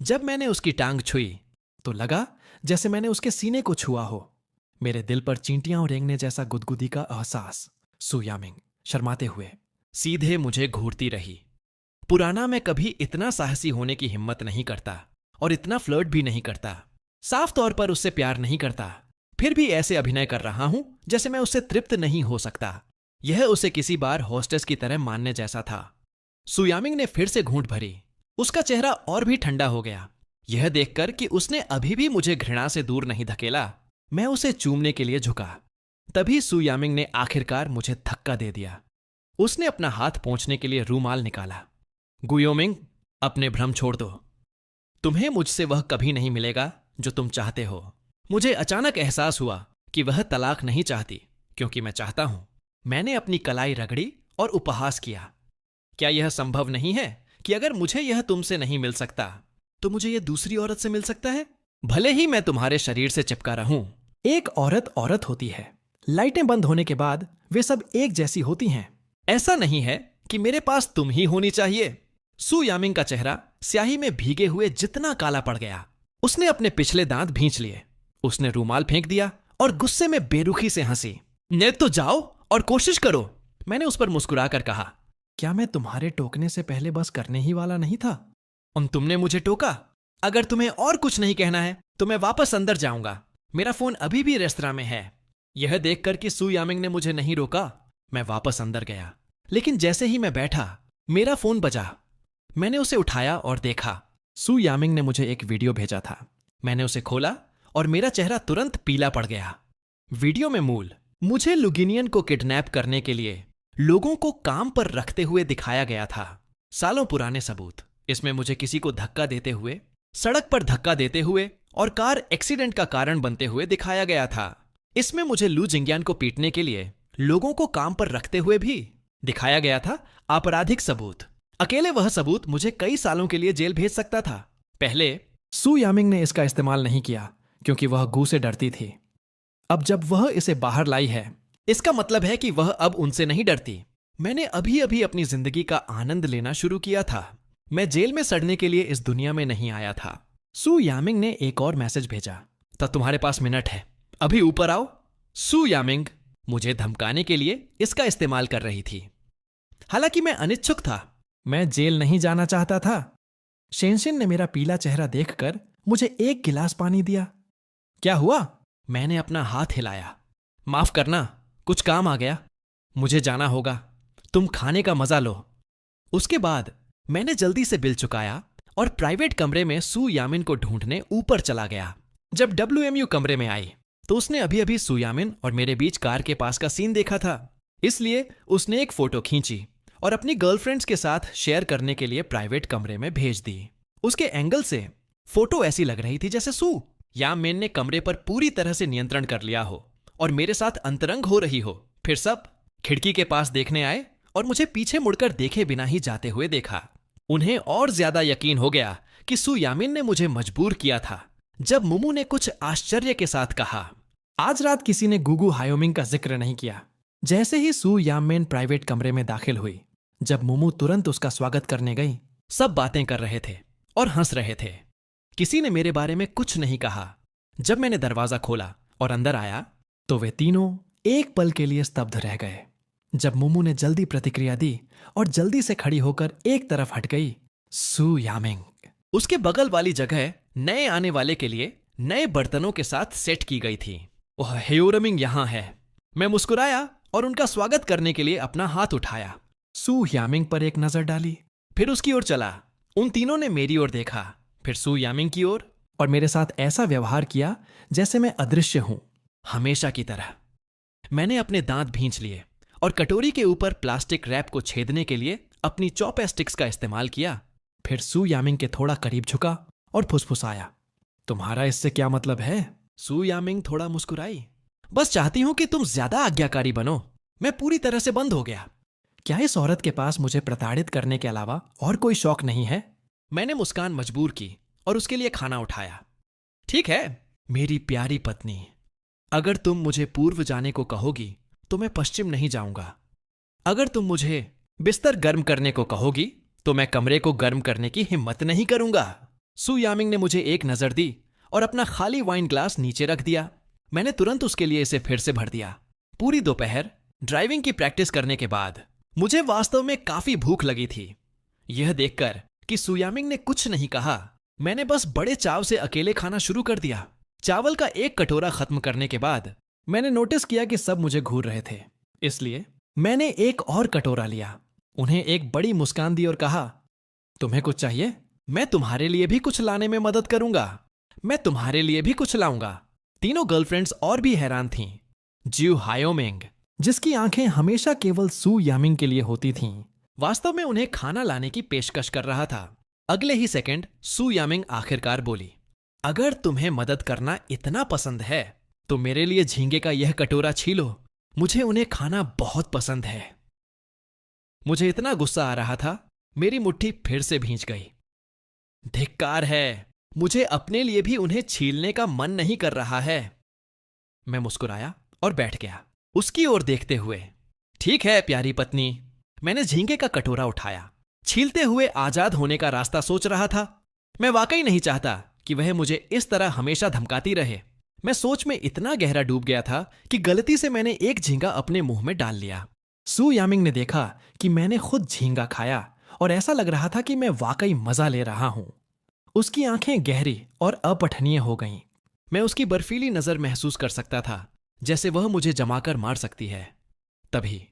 जब मैंने उसकी टांग छुई तो लगा जैसे मैंने उसके सीने को छुआ हो। मेरे दिल पर चींटियां रेंगने जैसा गुदगुदी का एहसास। सु यामिंग शर्माते हुए सीधे मुझे घूरती रही। पुराना मैं कभी इतना साहसी होने की हिम्मत नहीं करता और इतना फ्लर्ट भी नहीं करता। साफ तौर पर उससे प्यार नहीं करता, फिर भी ऐसे अभिनय कर रहा हूं जैसे मैं उससे तृप्त नहीं हो सकता। यह उसे किसी बार हॉस्टेस की तरह मानने जैसा था। सु यामिंग ने फिर से घूंट भरी। उसका चेहरा और भी ठंडा हो गया, यह देखकर कि उसने अभी भी मुझे घृणा से दूर नहीं धकेला। मैं उसे चूमने के लिए झुका, तभी सु यामिंग ने आखिरकार मुझे धक्का दे दिया। उसने अपना हाथ पोंछने के लिए रूमाल निकाला। गुयोमिंग, अपने भ्रम छोड़ दो। तुम्हें मुझसे वह कभी नहीं मिलेगा जो तुम चाहते हो। मुझे अचानक एहसास हुआ कि वह तलाक नहीं चाहती, क्योंकि मैं चाहता हूं। मैंने अपनी कलाई रगड़ी और उपहास किया। क्या यह संभव नहीं है कि अगर मुझे यह तुमसे नहीं मिल सकता तो मुझे यह दूसरी औरत से मिल सकता है? भले ही मैं तुम्हारे शरीर से चिपका रहूं। एक औरत औरत होती है। लाइटें बंद होने के बाद वे सब एक जैसी होती हैं। ऐसा नहीं है कि मेरे पास तुम ही होनी चाहिए। सु यामिंग का चेहरा स्याही में भीगे हुए जितना काला पड़ गया। उसने अपने पिछले दांत भींच लिए। उसने रूमाल फेंक दिया और गुस्से में बेरुखी से हंसी। ने तो जाओ और कोशिश करो, मैंने उस पर मुस्कुराकर कहा। क्या मैं तुम्हारे टोकने से पहले बस करने ही वाला नहीं था? और तुमने मुझे टोका। अगर तुम्हें और कुछ नहीं कहना है तो मैं वापस अंदर जाऊंगा। मेरा फोन अभी भी रेस्तरां में है। यह देखकर कि सु यामिंग ने मुझे नहीं रोका, मैं वापस अंदर गया। लेकिन जैसे ही मैं बैठा, मेरा फोन बजा। मैंने उसे उठाया और देखा। सु यामिंग ने मुझे एक वीडियो भेजा था। मैंने उसे खोला और मेरा चेहरा तुरंत पीला पड़ गया। वीडियो में मूल मुझे लुगिनियन को किडनैप करने के लिए लोगों को काम पर रखते हुए दिखाया गया था। सालों पुराने सबूत। इसमें मुझे किसी को धक्का देते हुए, सड़क पर धक्का देते हुए और कार एक्सीडेंट का कारण बनते हुए दिखाया गया था। इसमें मुझे लू जिंगियान को पीटने के लिए लोगों को काम पर रखते हुए भी दिखाया गया था। आपराधिक सबूत। अकेले वह सबूत मुझे कई सालों के लिए जेल भेज सकता था। पहले सु यामिंग ने इसका इस्तेमाल नहीं किया क्योंकि वह गू से डरती थी। अब जब वह इसे बाहर लाई है, इसका मतलब है कि वह अब उनसे नहीं डरती। मैंने अभी अभी अपनी जिंदगी का आनंद लेना शुरू किया था। मैं जेल में सड़ने के लिए इस दुनिया में नहीं आया था। सु यामिंग ने एक और मैसेज भेजा। तब तुम्हारे पास मिनट है, अभी ऊपर आओ। सु यामिंग मुझे धमकाने के लिए इसका इस्तेमाल कर रही थी। हालांकि मैं अनिच्छुक था। मैं जेल नहीं जाना चाहता था। शेनशिन ने मेरा पीला चेहरा देखकर मुझे एक गिलास पानी दिया। क्या हुआ? मैंने अपना हाथ हिलाया। माफ करना, कुछ काम आ गया। मुझे जाना होगा। तुम खाने का मजा लो। उसके बाद मैंने जल्दी से बिल चुकाया और प्राइवेट कमरे में सु यामिन को ढूंढने ऊपर चला गया। जब WMU कमरे में आई तो उसने अभी अभी सु यामिन और मेरे बीच कार के पास का सीन देखा था, इसलिए उसने एक फोटो खींची और अपनी गर्लफ्रेंड्स के साथ शेयर करने के लिए प्राइवेट कमरे में भेज दी। उसके एंगल से फोटो ऐसी लग रही थी जैसे सू यामिन ने कमरे पर पूरी तरह से नियंत्रण कर लिया हो और मेरे साथ अंतरंग हो रही हो। फिर सब खिड़की के पास देखने आए और मुझे पीछे मुड़कर देखे बिना ही जाते हुए देखा। उन्हें और ज्यादा यकीन हो गया कि सू यामिन ने मुझे मजबूर किया था जब मुमू ने कुछ आश्चर्य के साथ कहा, आज रात किसी ने गुगु हायोमिंग का जिक्र नहीं किया। जैसे ही सू यामिन प्राइवेट कमरे में दाखिल हुई, जब मुमू तुरंत उसका स्वागत करने गई, सब बातें कर रहे थे और हंस रहे थे। किसी ने मेरे बारे में कुछ नहीं कहा। जब मैंने दरवाजा खोला और अंदर आया तो वे तीनों एक पल के लिए स्तब्ध रह गए। जब मुमू ने जल्दी प्रतिक्रिया दी और जल्दी से खड़ी होकर एक तरफ हट गई, सू यामिंग। उसके बगल वाली जगह नए आने वाले के लिए नए बर्तनों के साथ सेट की गई थी। वह हेयोरमिंग यहां है। मैं मुस्कुराया और उनका स्वागत करने के लिए अपना हाथ उठाया। सू यामिंग पर एक नजर डाली, फिर उसकी ओर चला। उन तीनों ने मेरी ओर देखा, फिर सू यामिंग की ओर, और मेरे साथ ऐसा व्यवहार किया जैसे मैं अदृश्य हूं, हमेशा की तरह। मैंने अपने दांत भींच लिए और कटोरी के ऊपर प्लास्टिक रैप को छेदने के लिए अपनी चॉपस्टिक्स का इस्तेमाल किया। फिर सू यामिंग के थोड़ा करीब झुका और फुसफुसाया, तुम्हारा इससे क्या मतलब है? सू यामिंग थोड़ा मुस्कुराई, बस चाहती हूं कि तुम ज्यादा आज्ञाकारी बनो। मैं पूरी तरह से बंद हो गया। क्या इस औरत के पास मुझे प्रताड़ित करने के अलावा और कोई शौक नहीं है? मैंने मुस्कान मजबूर की और उसके लिए खाना उठाया। ठीक है मेरी प्यारी पत्नी, अगर तुम मुझे पूर्व जाने को कहोगी तो मैं पश्चिम नहीं जाऊंगा। अगर तुम मुझे बिस्तर गर्म करने को कहोगी तो मैं कमरे को गर्म करने की हिम्मत नहीं करूंगा। सू यामिंग ने मुझे एक नजर दी और अपना खाली वाइन ग्लास नीचे रख दिया। मैंने तुरंत उसके लिए इसे फिर से भर दिया। पूरी दोपहर ड्राइविंग की प्रैक्टिस करने के बाद मुझे वास्तव में काफी भूख लगी थी। यह देखकर कि सू यामिंग ने कुछ नहीं कहा, मैंने बस बड़े चाव से अकेले खाना शुरू कर दिया। चावल का एक कटोरा खत्म करने के बाद मैंने नोटिस किया कि सब मुझे घूर रहे थे, इसलिए मैंने एक और कटोरा लिया, उन्हें एक बड़ी मुस्कान दी और कहा, तुम्हें कुछ चाहिए? मैं तुम्हारे लिए भी कुछ लाने में मदद करूंगा। मैं तुम्हारे लिए भी कुछ लाऊंगा। तीनों गर्लफ्रेंड्स और भी हैरान थीं। ज्यू हायोमिंग, जिसकी आंखें हमेशा केवल सू यामिंग के लिए होती थीं, वास्तव में उन्हें खाना लाने की पेशकश कर रहा था। अगले ही सेकंड सू यामिंग आखिरकार बोली, अगर तुम्हें मदद करना इतना पसंद है तो मेरे लिए झींगे का यह कटोरा छीलो। मुझे उन्हें खाना बहुत पसंद है। मुझे इतना गुस्सा आ रहा था, मेरी मुट्ठी फिर से भींच गई। धिक्कार है, मुझे अपने लिए भी उन्हें छीलने का मन नहीं कर रहा है। मैं मुस्कुराया और बैठ गया, उसकी ओर देखते हुए। ठीक है प्यारी पत्नी। मैंने झींगे का कटोरा उठाया, छीलते हुए आजाद होने का रास्ता सोच रहा था। मैं वाकई नहीं चाहता कि वह मुझे इस तरह हमेशा धमकाती रहे। मैं सोच में इतना गहरा डूब गया था कि गलती से मैंने एक झींगा अपने मुंह में डाल लिया। सू यामिंग ने देखा कि मैंने खुद झींगा खाया और ऐसा लग रहा था कि मैं वाकई मजा ले रहा हूं। उसकी आंखें गहरी और अपठनीय हो गईं। मैं उसकी बर्फीली नजर महसूस कर सकता था, जैसे वह मुझे जमाकर मार सकती है। तभी